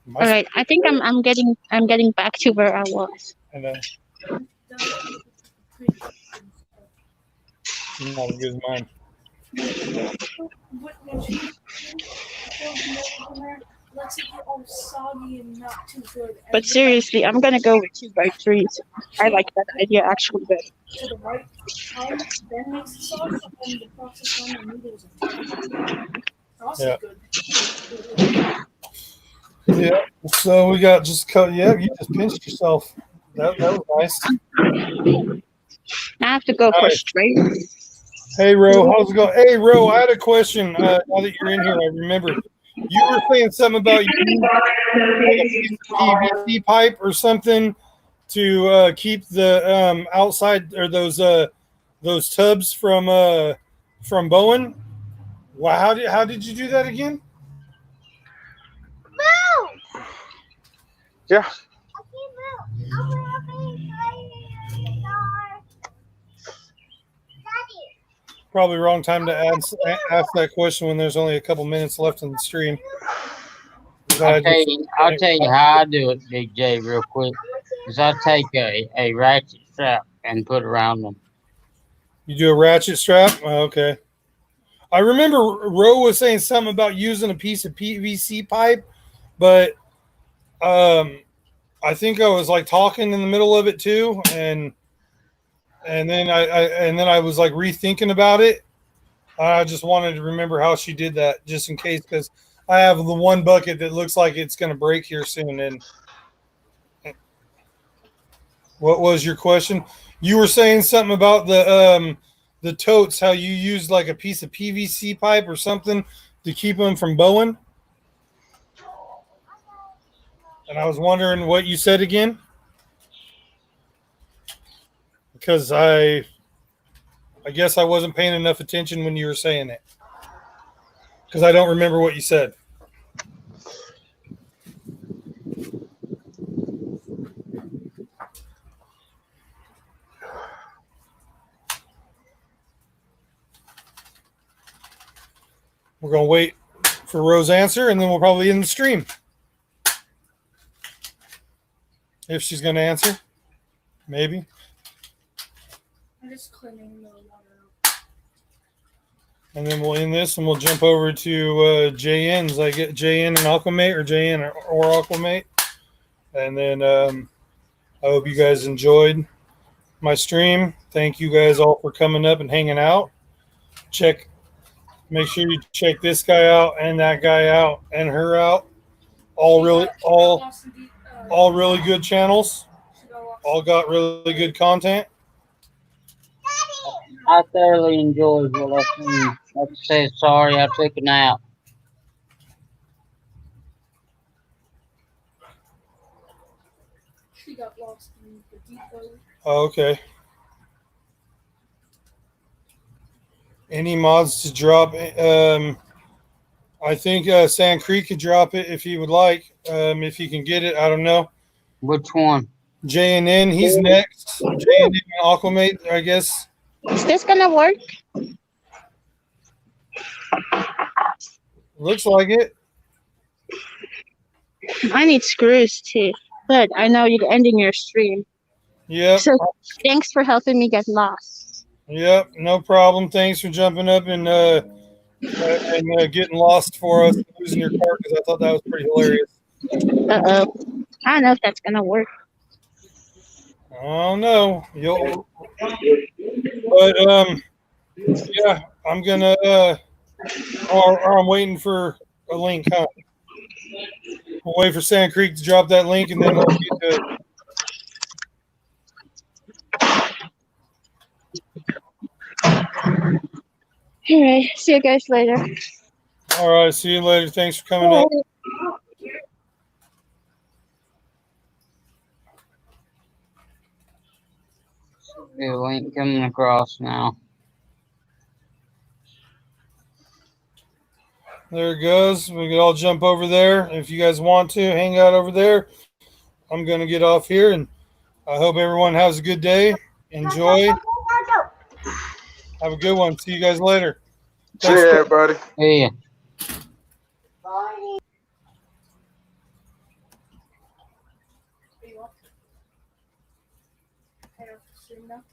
S1: My
S6: All right, I think I'm getting back to where I was.
S1: and not as good as mine.
S4: When she fills the milk in there, lets it get all soggy and not too good.
S6: But seriously, I'm gonna go with 2x3s. I like that idea actually better.
S4: To the right time, then makes the sauce, and then the process on the noodles. Sauce
S1: Yeah.
S4: is good.
S1: Yeah. So we got just cut. Yeah, you just pinched yourself. That was nice.
S6: I have to go for
S1: Nice.
S6: straight.
S1: Hey Ro, how's it going? Hey Ro, I had a question. Now that you're in here, I remember you were saying something about you like a piece of PVC pipe or something to keep the outside or those tubs from Bowen. Wow, how did you do that again?
S2: Yeah.
S1: Probably wrong time to ask that question when there's only a couple minutes left in the stream.
S5: I'll tell you how I do it, Big J, real quick. Is I take a ratchet strap and put around them.
S1: You do a ratchet strap? Oh, okay. I remember Ro was saying something about using a piece of PVC pipe, but I think I was like talking in the middle of it too, and then I was like rethinking about it. I just wanted to remember how she did that, just in case, because I have the one bucket that looks like it's going to break here soon. And what was your question? You were saying something about the totes, how you used like a piece of PVC pipe or something to keep them from bowing. And I was wondering what you said again, because I guess I wasn't paying enough attention when you were saying it, because I don't remember what you said. We're going to wait for Ro's answer, and then we'll probably end the stream. If she's going to answer, maybe.
S4: I'm just cleaning the water out.
S1: And then we'll end this, and we'll jump over to JN's. I get JN and Aquamate, or JN or Aquamate. And then I hope you guys enjoyed my stream. Thank you guys all for coming up and hanging out. Make sure you check this guy out and that guy out and her out. All really good channels. All got really good content.
S5: I thoroughly enjoyed what I seen. Like I said, sorry I took a nap.
S4: She got lost in the depot.
S1: Okay. Any mods to drop? I think Sand Creek could drop it if he would like. If he can get it, I don't know.
S5: Which one?
S1: JNN, he's next. JNN and Aquamate, I guess.
S6: Is this gonna work?
S1: Looks like it.
S6: I need screws too. But I know you're ending your stream.
S1: Yep.
S6: So thanks for helping me get lost.
S1: Yep. No problem. Thanks for jumping up and getting lost for us, losing your car, because I thought that was pretty hilarious.
S6: Uh-oh. I don't know if that's gonna work.
S1: Oh no. But yeah, I'm gonna or I'm waiting for a link, huh? We'll wait for Sand Creek to drop that link, and then we'll get to it.
S6: All right. See you guys later.
S1: All right, see you later. Thanks for coming up.
S5: The link coming across now.
S1: There it goes. We can all jump over there. If you guys want to hang out over there, I'm going to get off here, and I hope everyone has a good day. Enjoy. Have a good one. See you guys later.
S2: See you, everybody.
S5: Yeah.
S4: Are you off? I don't see now.